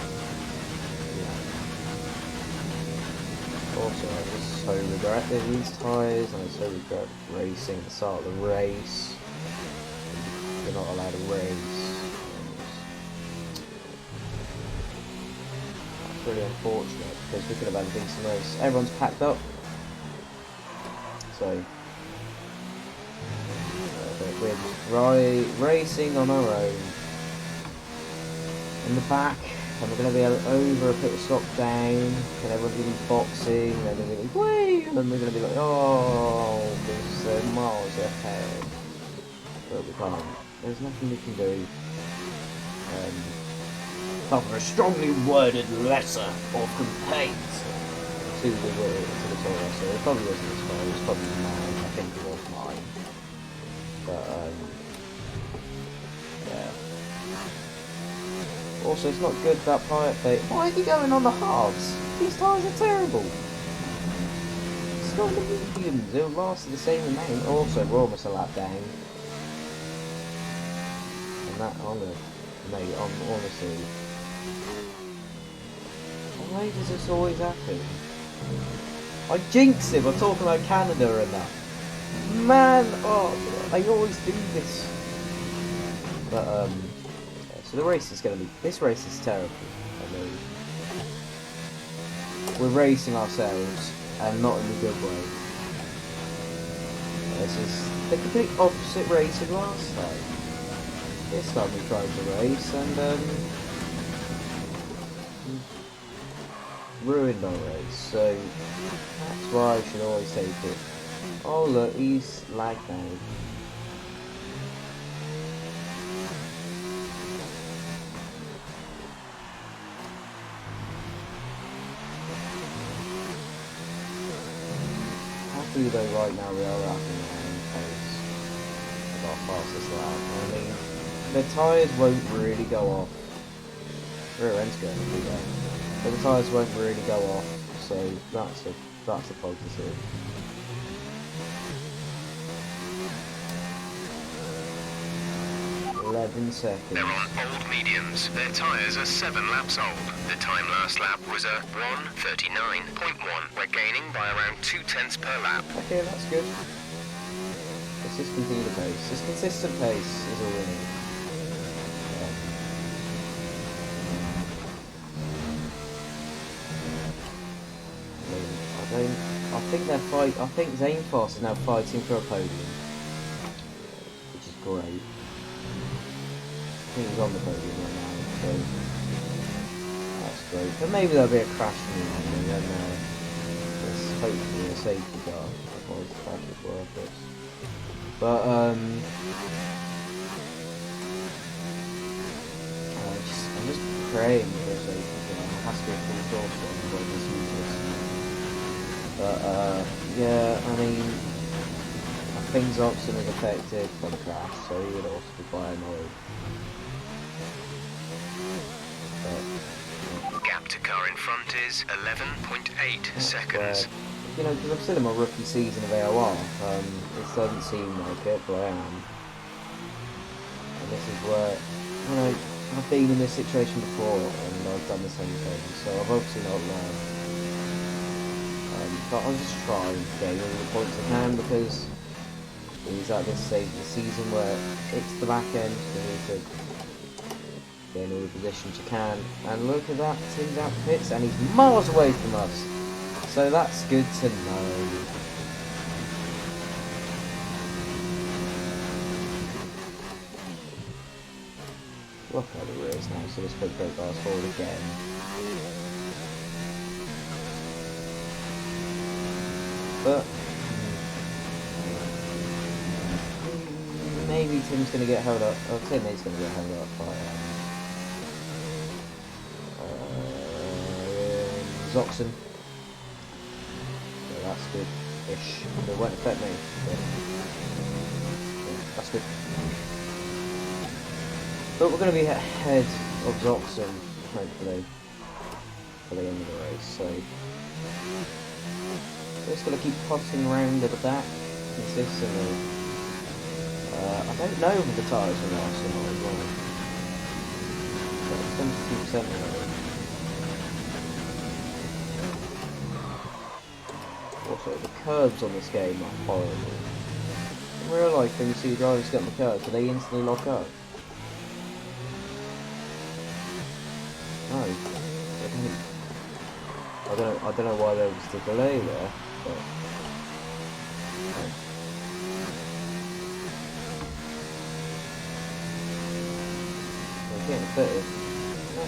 A: Also, I just so regret these tyres, and I so regret racing at the start of the race. You're not allowed to race. That's really unfortunate, because we could have had a decent race. Everyone's packed up. So, we're racing on our own. In the back, and we're going to be over a pit stop down, and everyone's going to be boxing, and then they're going to be, whee! And then we're going to be like, oh, there's miles ahead. But we can't. There's nothing we can do. Apart from a strongly worded letter of complaint to the Torah, so it probably wasn't his fault, it was probably mine. I think it was mine. But, yeah. Also, it's not good that pirate fate. Why are you going on the halves? These tyres are terrible. It's got the mediums. It'll last the same amount. Also, we're almost a lap down. And that, mate, honestly. Why does this always happen? I jinx him. I'm talking about Canada and that. Man, oh, I always do this. But, so the race is going to be... This race is terrible. I mean, we're racing ourselves, and not in a good way. This is the complete opposite race of last time. This time we tried to race, and ruined our race. So that's why I should always take it. Oh look, he's lagged now. Though right now we are at our own pace of our fastest lap. I mean, the tyres won't really go off. Rear end's going to be there, but the tyres won't really go off, so that's a positive. Seconds.
F: They're on old mediums. Their tyres are 7 laps old. The time last lap was a 1:39.1. We're gaining by around 0.2 per lap.
A: Okay, that's good. Let's just continue the pace. This consistent pace is all we need. I think Zanefast is now fighting for a podium, which is great. I think he's on the podium right now, so that's straight. But maybe there'll be a crash in the end, and then there's hopefully a safety car. Otherwise, the crash is worthless. But I'm just praying for a safety car. It has to be a full source one, otherwise it's useless. But yeah, I mean, I think Zoxon is affected by the crash, so he would also be quite annoyed.
F: Gap to car in front is 11.8 seconds.
A: You know, because I'm still in my rookie season of AOR, it doesn't seem like it, but I am. And this is where, you know, I've been in this situation before, and I've done the same thing, so I've obviously not learned. But I'll just try and gain all the points I can, because he's at this stage of the season where it's the back end, you need to gain all the positions you can. And look at that, Tim's out the pits, and he's miles away from us. So that's good to know. Look how the rears now, so this quick brake bar's forward again. But maybe Tim's going to get held up. Oh, Tim is going to get held up by Zoxon. So that's good-ish. It won't affect me. But yeah, that's good. But we're going to be ahead of Zoxon, hopefully, for the end of the race. So we're just going to keep tossing around at the back consistently. I don't know if the tyres are last or not as well. But 22% already. Also, the curves on this game are horrible. In real life, when you see drivers get on the curves, do they instantly lock up? No. I don't know why there was the delay there, but no. They're getting fitted. To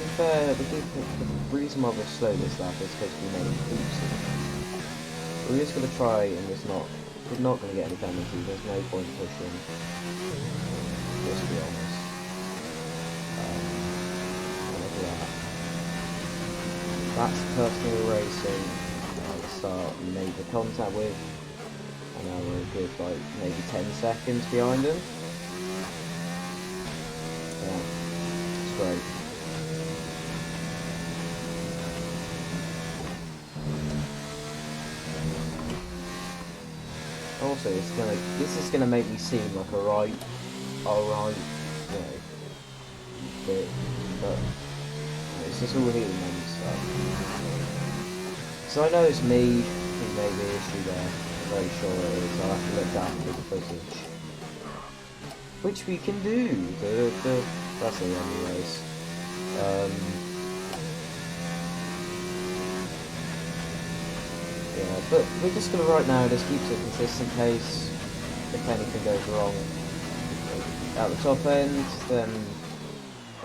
A: be fair, the reason why we're slow this lap is because we made boots. We're just going to try and we're not going to get any penalty, there's no point pushing. Let's be honest. That's the person we were racing at the start we made the contact with, and now we're a good like maybe 10 seconds behind him. Yeah, it's great. Also, this is gonna make me seem like alright, you know, bit, but it's just all heating and stuff. So I know it's me who made the issue there. I'm very sure it is. I'll have to look after the footage, which we can do. That's the only race. Yeah, but we're just gonna right now just keep to a consistent pace. If anything goes wrong at the top end, then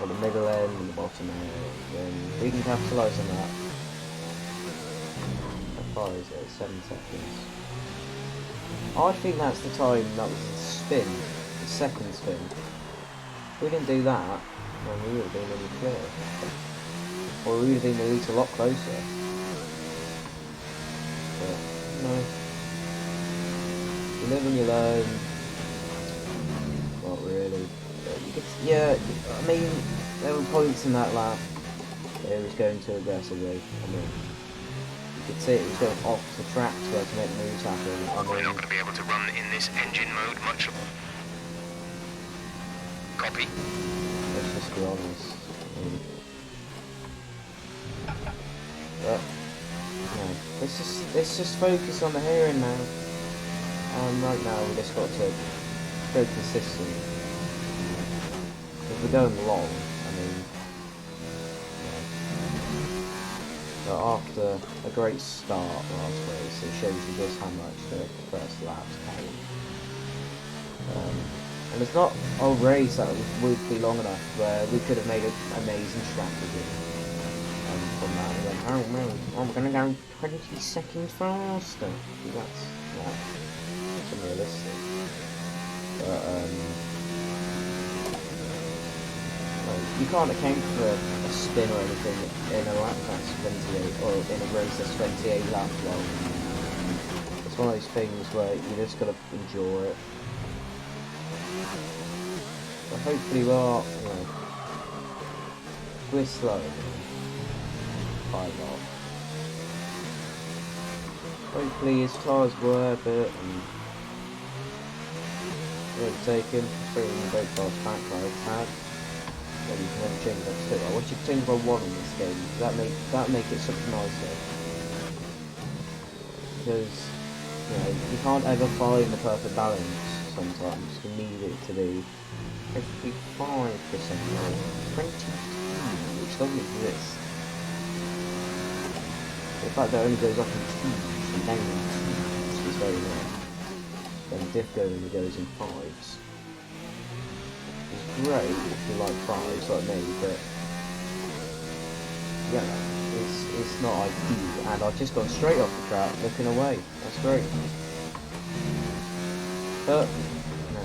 A: or the middle end and the bottom end, then we can capitalise on that. How far is it? 7 seconds. I think that's the time that was the spin, the second spin. If we didn't do that, then we would have been in the clear. Or we would have been at least a lot closer. But, no. You live and you learn. Not really. Yeah, I mean, there were points in that lap where he was going too aggressively. I mean, you could see it was going off the track to be able to make moves happen. I
F: We're
A: mean,
F: not going to be able to run in this engine mode much. Copy.
A: let's just be honest. I mean, but, no, let's just focus on the here and now. Right now we just got to go consistent. If we're going long, I mean, but after a great start last race, it shows you just how much the first laps count. And it's not a race that would be long enough where we could have made an amazing strategy. on that and went, oh no, I'm gonna go 20 seconds faster. That's unrealistic. But like, you can't account for a spin or anything in a lap that's 28, or in a race that's 28 laps long. It's one of those things where you just gotta endure it. But hopefully we're slow by a lot. Hopefully his tyres were a bit and taken, bringing the both cars back like I had. Then you can only change that stick. I wish you could change by one in this game. That make it something nicer. Because you can't ever find the perfect balance sometimes. You need it to be 55% or 22, which doesn't exist. The fact that it only goes up in twos and down in twos is very rare. Then diff only goes in fives. It's great if you like fives like me, but yeah, it's not ideal. And I've just gone straight off the track, looking away. That's great. But no,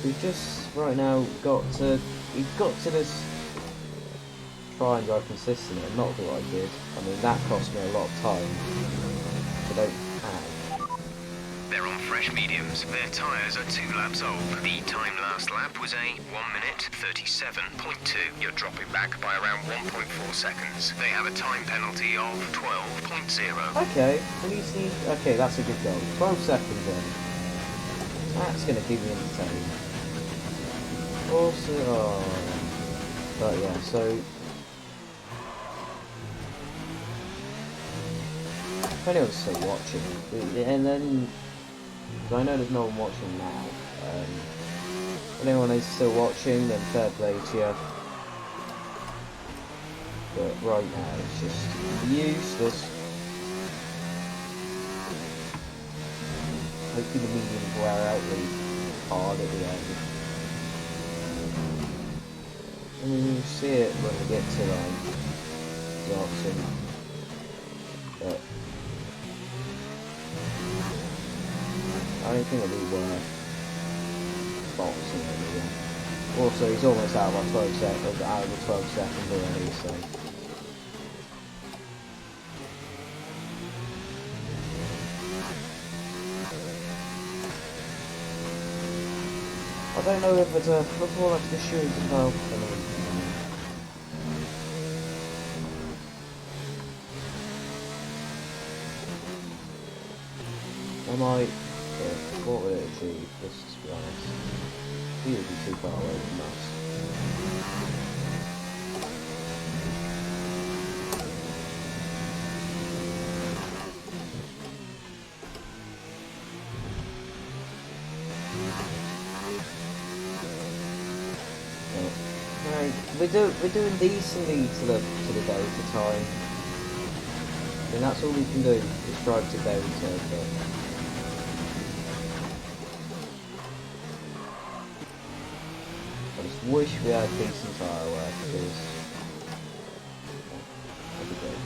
A: we've just right now got to just try and drive consistent and not do what I did. I mean, that cost me a lot of time. I don't have.
F: They're on fresh mediums. Their tyres are 2 laps old. The time last lap was a 1 minute 37.2. You're dropping back by around 1.4 seconds. They have a time penalty of 12.0.
A: Okay, at least okay, that's a good goal. 12 seconds then. That's gonna keep me entertained. Also, but yeah, so if anyone's still watching, and then because I know there's no one watching now. If anyone is still watching, then fair play to you. But right now, it's just useless. Hopefully the mediums wear out really hard at the end. I mean, you'll see it when we get to the option. But I don't think it'll be worth boxing anyway. Also, he's almost out of our 12 seconds, out of the 12 seconds already, so. I don't know if it's a football like the shoes as well. I might. What would it achieve? Let's just be honest. He would be too far away from us. We're doing decently to the Delta time. And that's all we can do, is drive to Delta, but I just wish we had decent tyre wear, because that'd be great.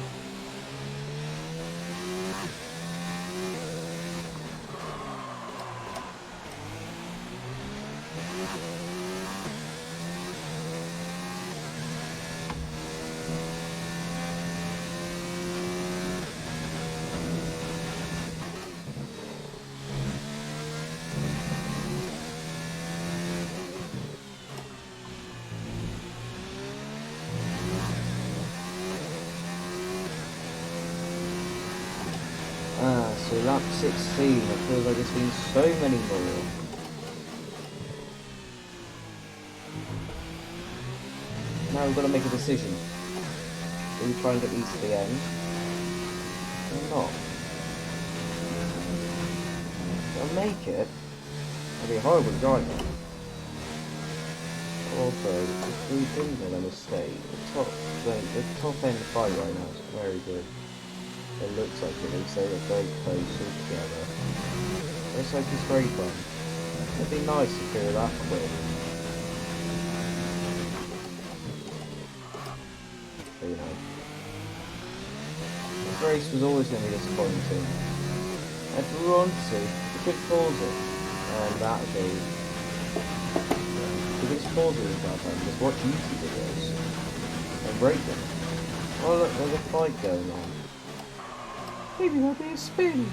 A: So lap 16, it feels like it's been so many more. Now we've got to make a decision. Do we try and get these to the end? Or not? I'll make it. It'll be a horrible driver. Also, if we didn't make a mistake, the top end fight right now is very good. It looks like it is, so they're very close all together. Looks like it's very fun. It'd be nice if they were that quick. race was always going to be disappointing. If we want to, we could pause it, and actually, we could just pause it as well, and just watch YouTube videos, and break them. Oh look, there's a fight going on. Maybe there'll be a spin.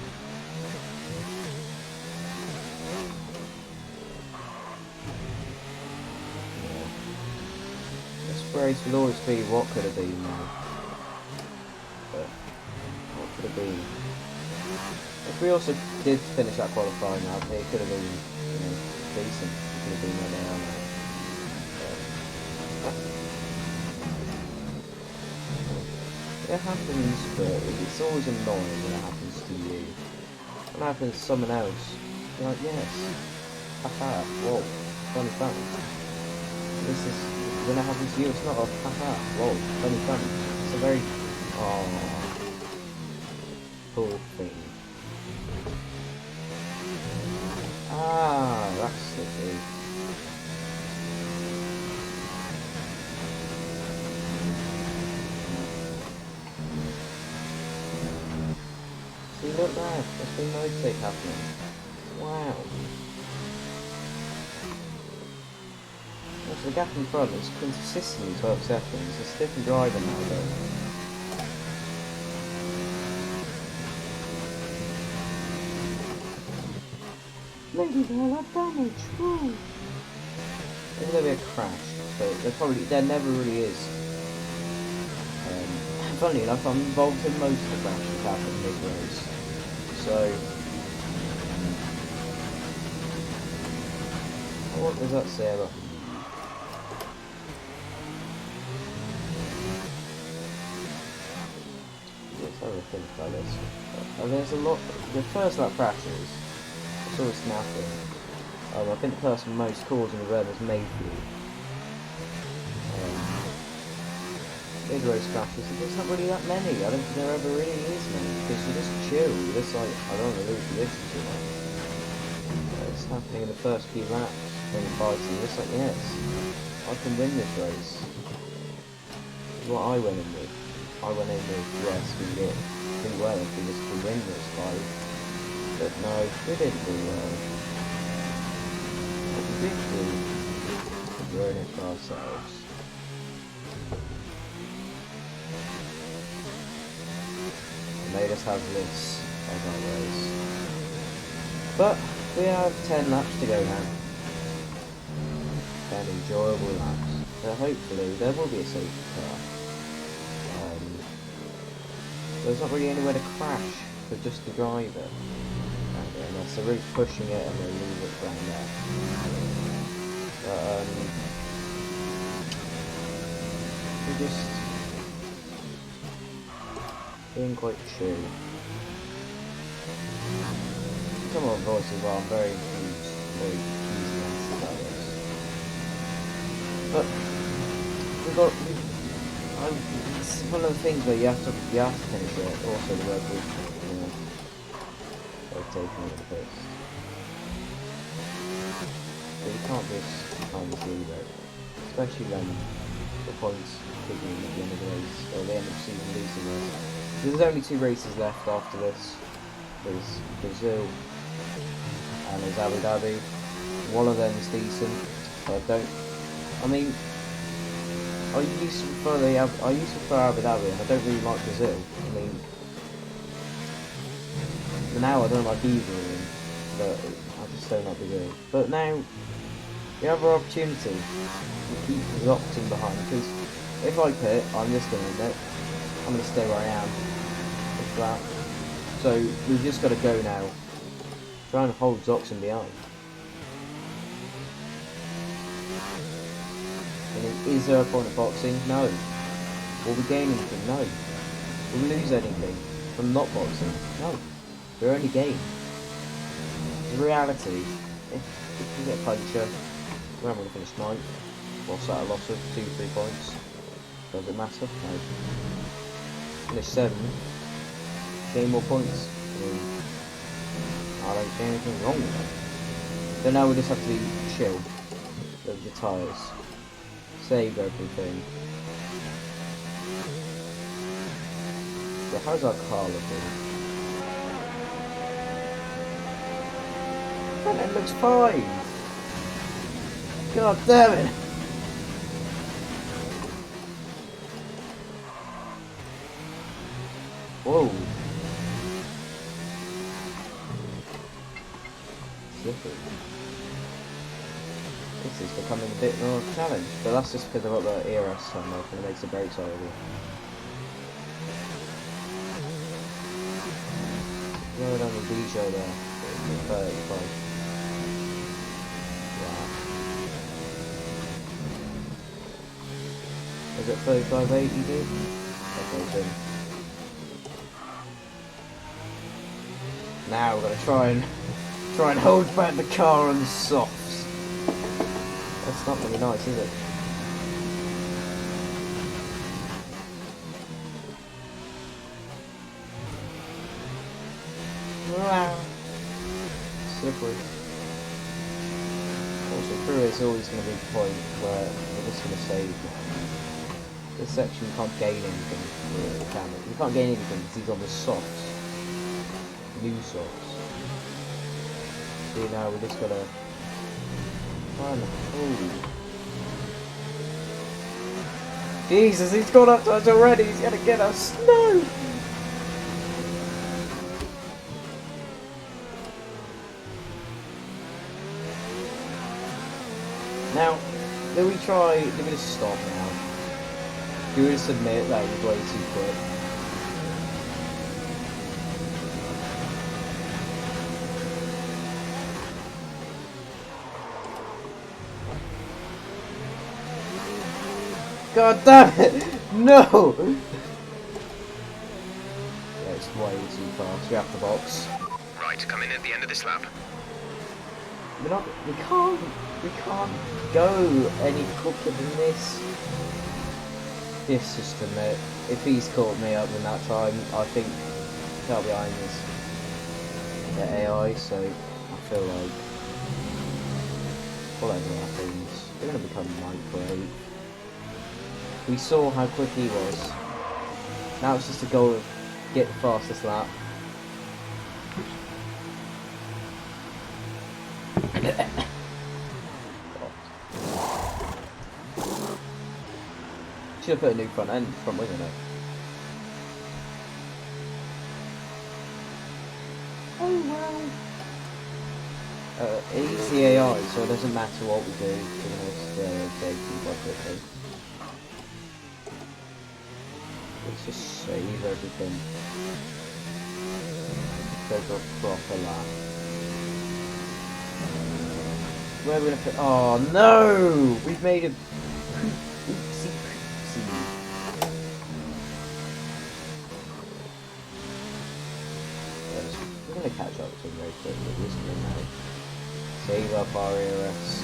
A: This race will always be what could have been now. But what could have been? If we also did finish that qualifying now, it could have been, you know, decent. It could have been where they are now. It happens, but it's always annoying when it happens to you. When it happens to someone else, you're like, yes, haha, whoa, funny fun. This is, when it happens to you, it's not a haha, whoa, funny fun. It's a very, cool thing. Ah, that's slippy. See, look there, there's been no take happening. Wow. Also, the gap in front is consistently 12 seconds. It's a different driver now, though. Maybe they'll have damage. Woo. Maybe there'll be a crash, but there never really is. Funnily enough, I'm involved in most of the crashes that happen in this race. So, what does that say about? Let's have a think about this. There's a lot. The first lap crashes. It's always snapping. I think the person most causing the red was Mayfield. Mid-race crashes, there's not really that many. I don't think there ever really is many, because you just chill. You just like, I don't want to lose this too much. It's happening in the first few laps when you're fighting. You're just like, yes, I can win this race. This is what I went in with. I went in with, yes, we did do well if we just could win this fight. But no, we didn't do well. What we did do, we ruined it for ourselves. Made us have this as our race. But we have 10 laps to go now. 10 enjoyable laps. So hopefully there will be a safety car. There's not really anywhere to crash for just the driver. Unless they're really pushing it and they leave it down there. But we just being quite chill. Some of our voices are very easy about this. But it's one of the things where you have to finish it. Also the Red Bull, you know, they've taken it first. But you can't just time zero, especially when the points kicking in at the end of the race, or the end of the season losing race. There's only 2 races left after this. There's Brazil and there's Abu Dhabi. One of them's decent, but I used to prefer Abu Dhabi, and I don't really like Brazil. I mean, now I don't like either of them, but I just don't like Brazil. But now, you have an opportunity to keep Zoxing behind, because if I pit, I'm just going to admit, I'm going to stay where I am. Like that. So we've just got to go now. Try and hold Zoxing behind. And is there a point of boxing? No. Will we gain anything? No. Will we lose anything from not boxing? No. We're only gain. The reality, if we get a puncture, we're not going to finish 9th. What's that, a loss of 2-3 points? Does it matter? No. Finish 7th. Gain more points. I don't see anything wrong with that. So now we just have to be chill with the tyres. Save everything. Yeah, how's our car looking? Front end looks fine. God damn it! Whoa. Slippery. This is becoming a bit more challenge, but that's just because I've got the ERS on off and it makes the brakes horrible. Going on the D-show there. 35. Wow. Is it 35.8 you do? Okay, then. Now we're gonna try and hold back the car on the softs. That's not really nice, is it? Wow. Slippery. Also, through it's always going to be a point where we're just going to save. This section you can't gain anything with the camera. You can't gain anything because he's on the softs. New softs. See, now we're just going to run. Oh. Jesus, he's gone up to us already. He's going to get us. No! Now, do we just stop now? Do we just admit that he's way too quick? God damn it! No! Yeah, it's way too fast. We have to box.
F: Right, come in at the end of this lap.
A: We can't go any quicker than this. It's just admit, if he's caught me up in that time, I think he'll be behind us. The AI, so I feel like whatever happens, we're gonna become micro. We saw how quick he was. Now it's just a goal of get the fastest lap. Should have put a new front wing on it. Oh wow. He's the AI, so it doesn't matter what we do. We're gonna stay quite quickly. Let's just save everything. Go for a proper lap. Where are we gonna put? Oh no! We've made a oopsie poopsie. We're gonna catch up to him very quickly, isn't it now? Save up our ERS.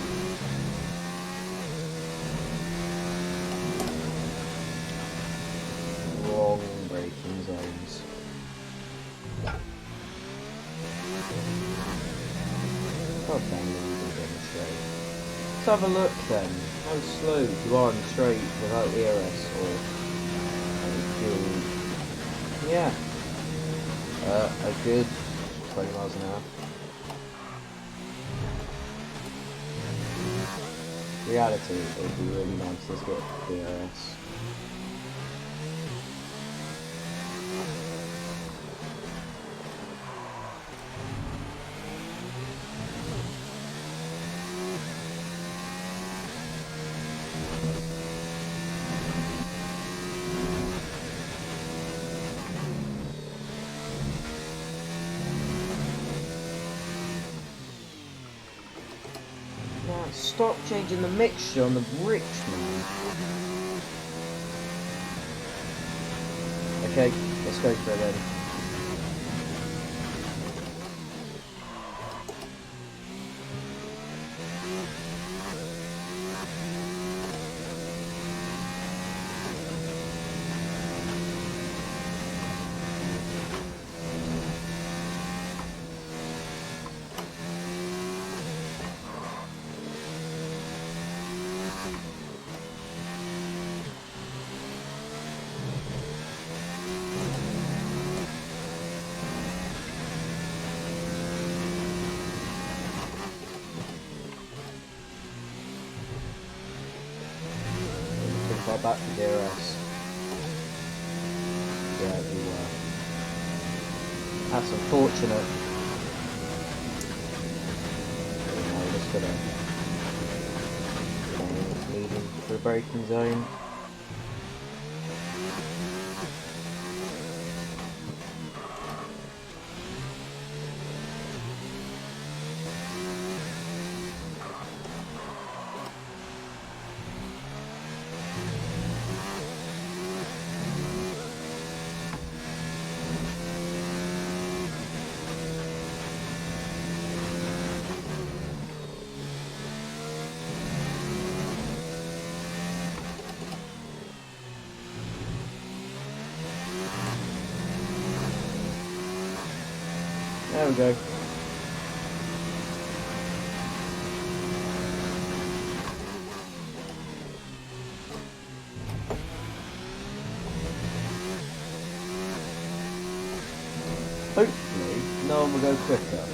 A: Wrong braking zones. God damn it, you can get in straight. Let's have a look then. How slow you are in straight without ERS or fuel. Yeah. A good 20 miles an hour. Reality, it would be really nice to get ERS. Stop changing the mixture on the rich man. Okay, let's go for it then. Got back to DRS. Yeah, we were. That's unfortunate. We're just gonna leading for a braking zone. There we go. Hopefully, no one will go quicker.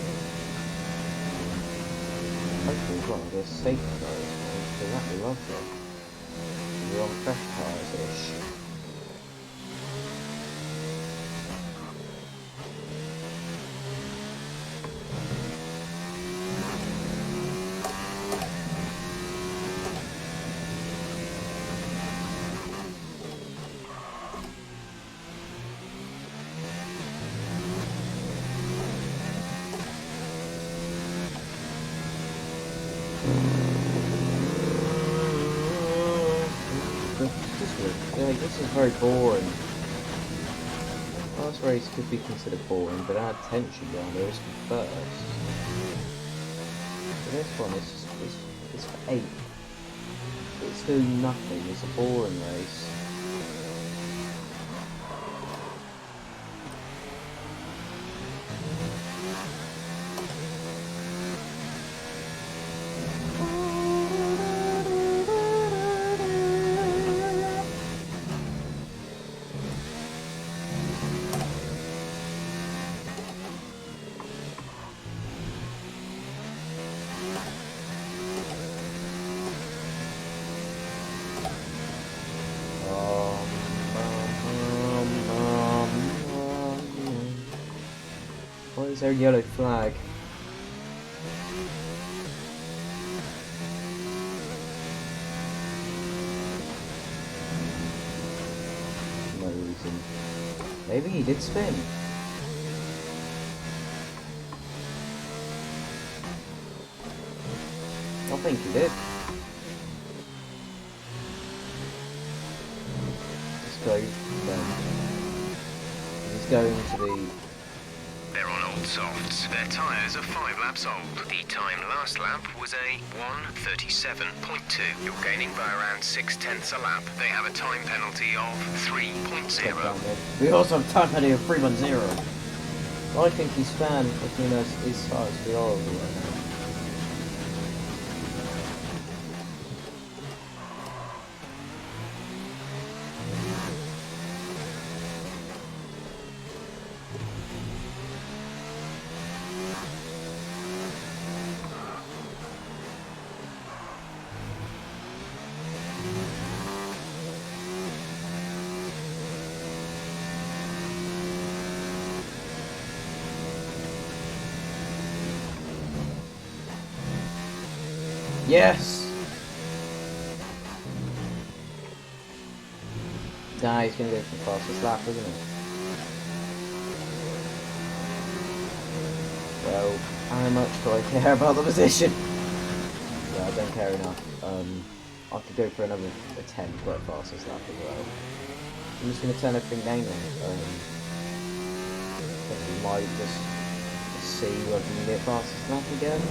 A: Hopefully, as well, there's safe cars, because that'd be lovely. We're on fresh tires-ish. This is very boring. Last race could be considered boring, but our tension round there is for first. But this one is it's for 8th. It's doing nothing. It's a boring race. Why is there a yellow flag? No reason. Maybe he did spin. I think he did. Let's go then. He's going to the...
F: They're on old softs. Their tyres are 5 laps old. The time last lap was a 1:37.2. You're gaining by around 6/10 a lap. They have a time penalty of 3.0.
A: We also have time penalty of 3.0. I think he's fan between us as far as we are right now. Yes! Nah, he's gonna go for the fastest lap, isn't he? Well, how much do I care about the position? Yeah, I don't care enough. I could go for another attempt at the fastest lap as well. I'm just gonna turn everything down then. We might just see whether we can get fastest lap again.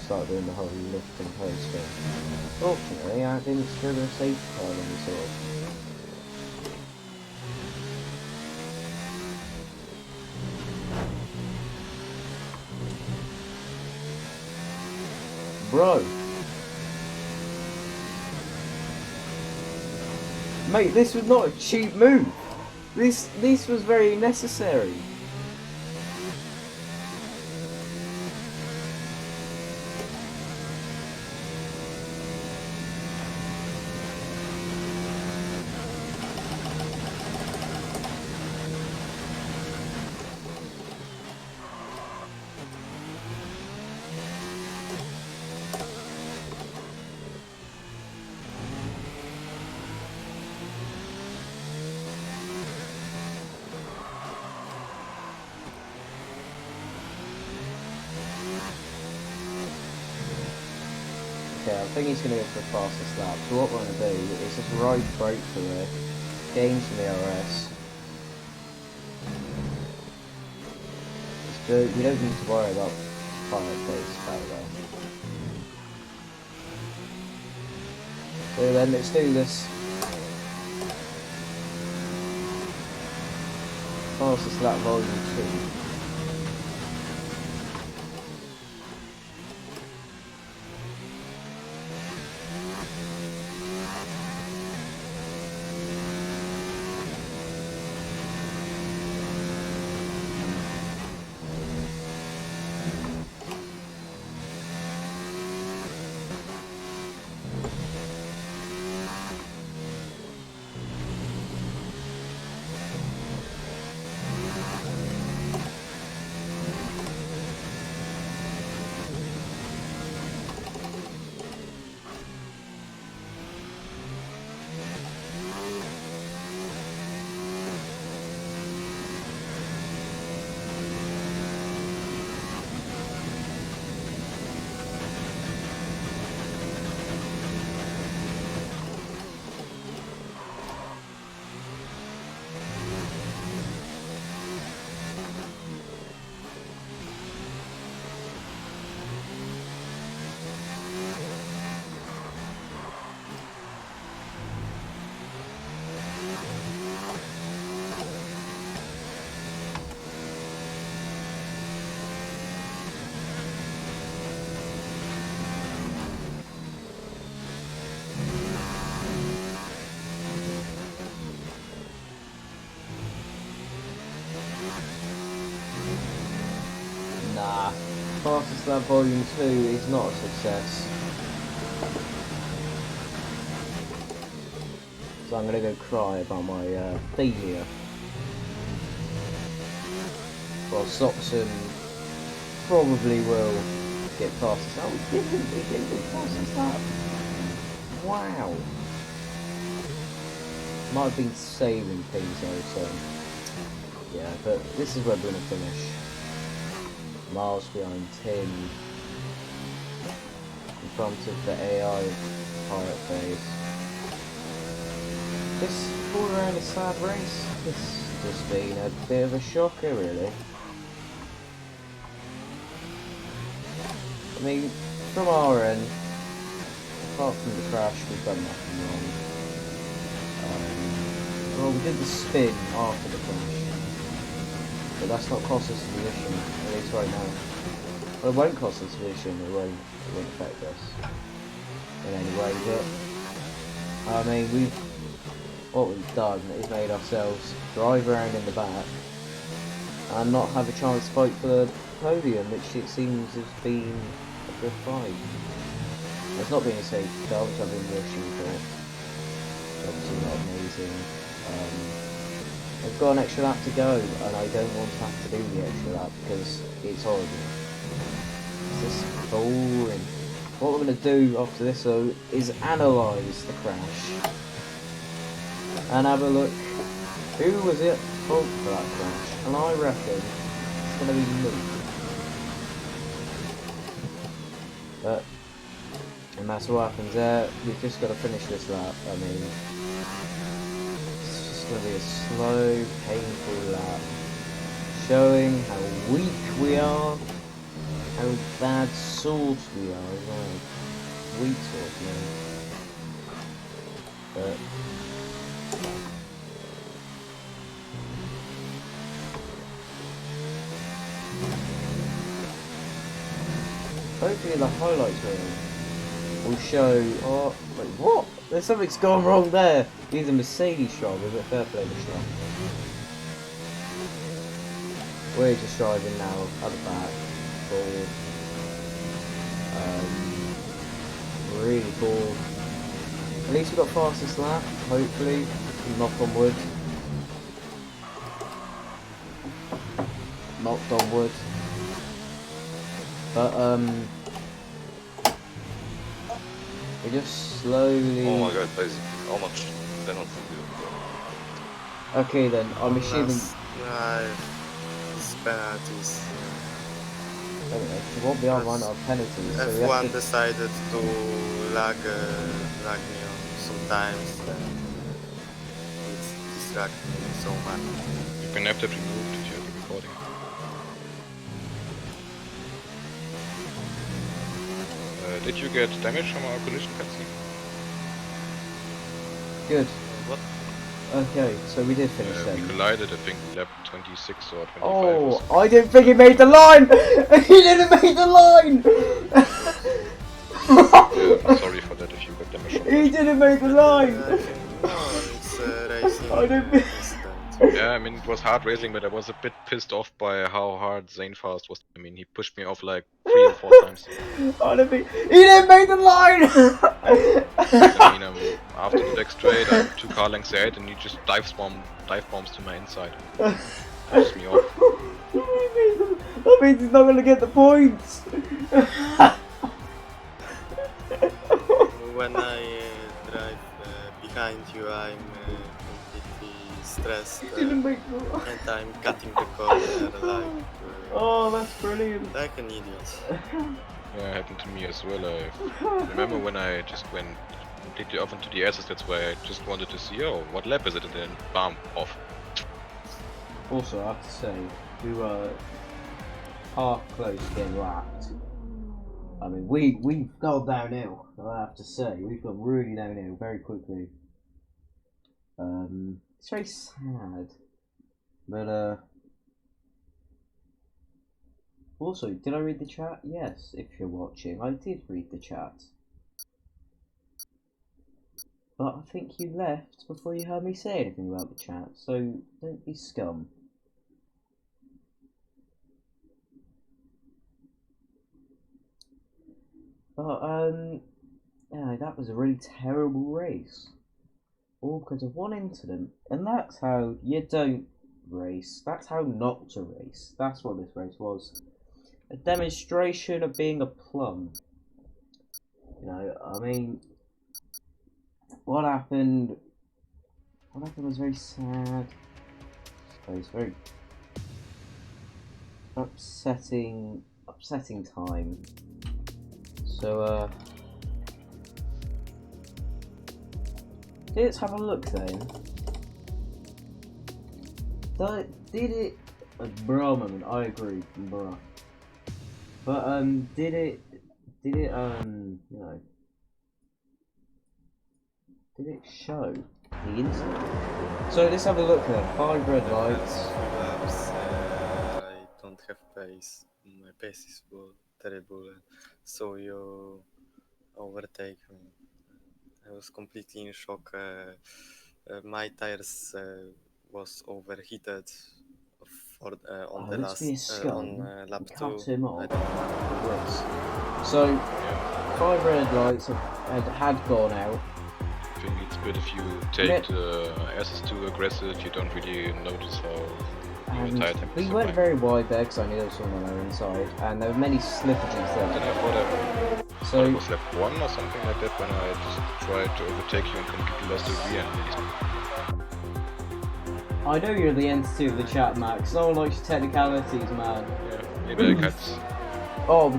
A: Start doing the whole lift and post thing. Fortunately, I didn't trigger a safety car when we saw it. Bro! Mate, this was not a cheap move! This was very necessary. Okay, I think he's going to go for the fastest lap. So what we're going to do is just ride brake through it, gain some ERS. We don't need to worry about fire phase failure. So then let's do this. Fastest lap volume 2. Nah, fastest lap volume 2 is not a success. So I'm gonna go cry about my failure. Well, Soxon probably will get fastest. Oh, he didn't get fastest lap. Wow. Might have been saving things though, so yeah, but this is where we're gonna finish. Miles behind Tim, in front of the AI pirate phase. This all around a sad race. It's just been a bit of a shocker, really. I mean, from our end, apart from the crash, we've done nothing wrong. Well, we did the spin after the crash. But that's not cost us a position, at least right now. Well, it won't cost us a position, it won't affect us in any way, but I mean, what we've done is made ourselves drive around in the back and not have a chance to fight for the podium, which it seems has been a good fight. It's not been a safety car, which I've been wishing for. It's obviously not amazing. I've got an extra lap to go, and I don't want to have to do the extra lap because it's horrible. It's just boring. What we're going to do after this though is analyse the crash and have a look who was at fault for that crash, and I reckon it's going to be me. But no matter what happens there, we've just got to finish this lap. I mean, it's going to be a slow, painful lap, showing how weak we are, how bad sort we are as well. Weak sort, man. But hopefully the highlights will show. Oh, wait, what? There's something's gone wrong there. He's a Mercedes driver, but fair play to Sean. We're just driving now at the back, forward. Really bored. At least we got fastest lap, hopefully. Knock on wood. Knocked on wood. But we just slowly.
E: Oh my god, guys, how much penalty do you have?
A: Okay then, I'm assuming.
D: Last drive, these penalties.
A: Anyway, we won't be on one of penalties. So we have
D: F1
A: to...
D: decided to lag me on sometimes, and it's distracting me so much.
E: You can have that removed if you're recording. Did you get damage from our collision cutscene?
A: Good.
D: What?
A: Okay, so we did finish
E: We
A: then.
E: collided, I think, lap 26 or 25 or
A: Oh,
E: something.
A: I didn't think he made the line! He didn't make the line!
E: Yeah, sorry for that if you got damage from
A: He
E: that.
A: didn't make the line!
D: I think, no, it's racing
A: I don't-
D: incident.
E: Yeah, I mean, it was hard racing, but I was a bit pissed off by how hard Zane Fast was. I mean, he pushed me off like 3 or 4 times.
A: I don't think... He didn't make the line!
E: I mean, after the back straight, I'm 2 car lengths ahead, and he just dive bombs to my inside. Pushes me off.
A: That means he's not gonna get the points!
D: When I drive behind you, I'm completely stressed,
A: He didn't make the line.
D: and I'm cutting the corner like,
A: Oh, that's brilliant.
D: like an idiot.
E: Yeah, it happened to me as well. I remember when I just went completely off into the S's, that's why I just wanted to see, oh, what lap is it, and then bam, off.
A: Also, I have to say, we were half close to getting lapped. I mean, we've gone downhill, I have to say. We've gone really downhill very quickly. It's very sad. But, also, did I read the chat? Yes, if you're watching, I did read the chat. But I think you left before you heard me say anything about the chat, so don't be scum. But, yeah, that was a really terrible race. All because of one incident. And that's how you don't race. That's how not to race. That's what this race was. A demonstration of being a plum. You know, I mean, what happened was very sad. It was very upsetting time. So, let's have a look then. Did it... bruh moment, I agree, bruh. But, did it, you know, did it show the incident? So let's have a look then. 5 red lights.
D: I don't have pace. My pace is terrible, so you overtake me. I was completely in shock. My tires was overheated on the
A: Let's be a
D: last
A: scum
D: on lap
A: and
D: 2.
A: cut him off.
D: I don't know.
A: So, 5 red lights had gone out.
E: I think it's good if you take the S's too aggressive, you don't really notice how
A: And
E: tight
A: we went very wide there because I knew there was someone on our inside, and there were many slippages
E: Then
A: there.
E: I thought it
A: So,
E: was lap 1 or something like that when I just tried to overtake you and completely lost the rear end.
A: I know you're the entity of the chat, Max. No one likes technicalities, man.
E: Yeah, maybe I cut.
A: Oh, we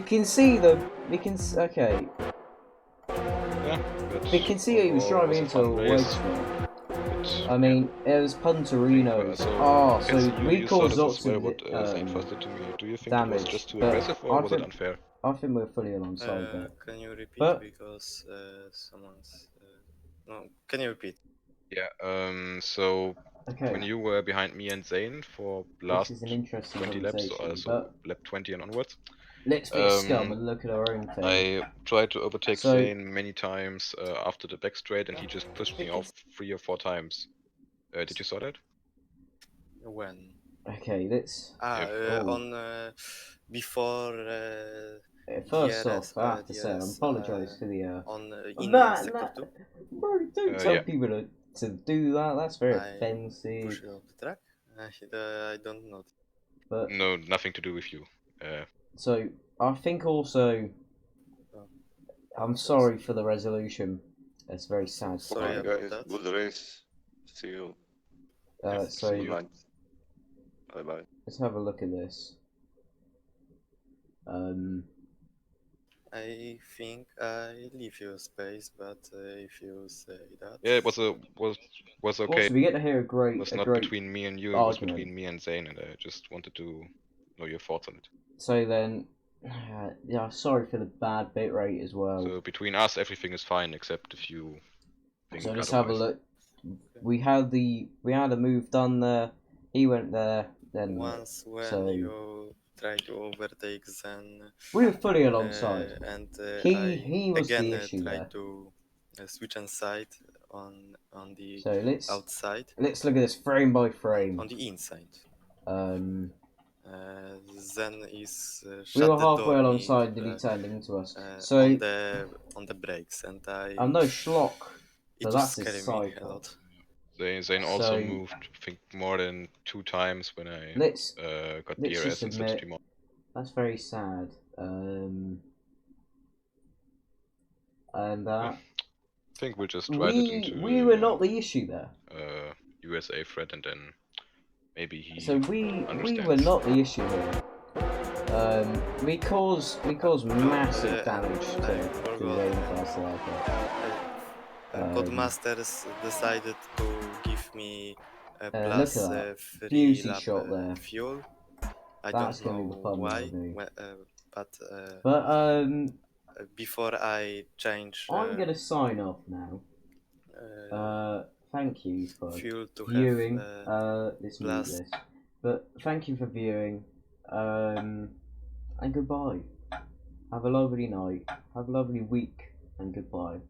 A: can see the, okay.
E: Yeah, but
A: We can see he was
E: overall,
A: driving
E: it was
A: into
E: fun
A: a
E: race,
A: waste.
E: but
A: I mean, it was Punterino. Oh, so we caused lots of
E: what Zane Fast did to me. Do you think
A: damage,
E: it was just too
A: but
E: aggressive or
A: I
E: was it
A: think-
E: unfair?
A: I think we're fully alongside there.
D: Can you repeat
A: But-
D: because someone's no? Can you repeat?
E: Yeah. So
A: Okay,
E: when you were behind me and Zane for
A: this
E: last
A: is an interesting
E: 20 laps,
A: conversation,
E: so
A: but
E: lap 20 and onwards,
A: let's be a scum and look at our own thing.
E: I tried to overtake
A: So-
E: Zane many times after the back straight, and he just pushed me off 3 or 4 times. Did you saw that?
D: When?
A: Okay, let's...
E: Yep.
D: On before
A: First
D: DRS,
A: off, I have to say, I
D: DRS,
A: apologise for the...
D: on in
A: Nah,
D: sector 2.
A: Bro, don't tell
E: yeah.
A: people to do that, that's very
D: I
A: offensive.
D: push it off the track. I don't know.
A: But,
E: No, nothing to do with you.
A: so, I think also...
D: Oh.
A: I'm sorry for the resolution. It's very sad.
D: Sorry
G: Bye
D: about
G: guys,
D: that.
G: good race. See you.
A: So,
E: see you.
G: Bye bye.
A: let's have a look at this.
D: I think I leave you space, but if you say that.
E: Yeah, it was okay.
A: Also, we get to hear
E: It was not
A: great
E: between me and you, it was
A: argument.
E: between me and Zane, and I just wanted to know your thoughts on it.
A: So then, yeah, sorry for the bad bit rate as well.
E: So between us, everything is fine, except if you think
A: So let's
E: otherwise.
A: have a look. We had a move done there. He went there. Then
D: Once when
A: so
D: you try to overtake, then
A: we were fully alongside.
D: and
A: He
D: I
A: was the
D: again
A: issue
D: try
A: there.
D: to switch inside on the
A: So
D: outside.
A: let's look at this frame by frame.
D: On the inside. Then is
A: We
D: shut
A: were
D: the
A: halfway
D: door
A: alongside.
D: me,
A: Did he turn into us? So
D: on the brakes, and
A: I'm no schlock,
D: it
A: but
D: was
A: that's his
D: scaring me a
A: cycle.
D: lot.
E: Zane also
A: So-
E: moved, I think, more than 2 times when I
A: Let's
E: got
A: let's
E: DRS
A: just
E: and
A: admit-
E: City Mod.
A: That's very sad. And
E: I think we'll just ride it into
A: we were not the issue there.
E: USA threat, and then maybe he
A: So we
E: understands.
A: were not the issue here. We caused massive damage to Raven Class
D: Codemasters decided to give me a
A: look at
D: plus
A: that.
D: 3
A: Beauty
D: lap
A: shot there.
D: fuel. I
A: That's
D: don't
A: gonna be the
D: know
A: fun
D: why,
A: movie.
D: but before I change
A: I'm gonna sign off now. Thank you for
D: fuel to
A: viewing.
D: have
A: Let's mute
D: plus.
A: this. But thank you for viewing. And goodbye. Have a lovely night. Have a lovely week. And goodbye.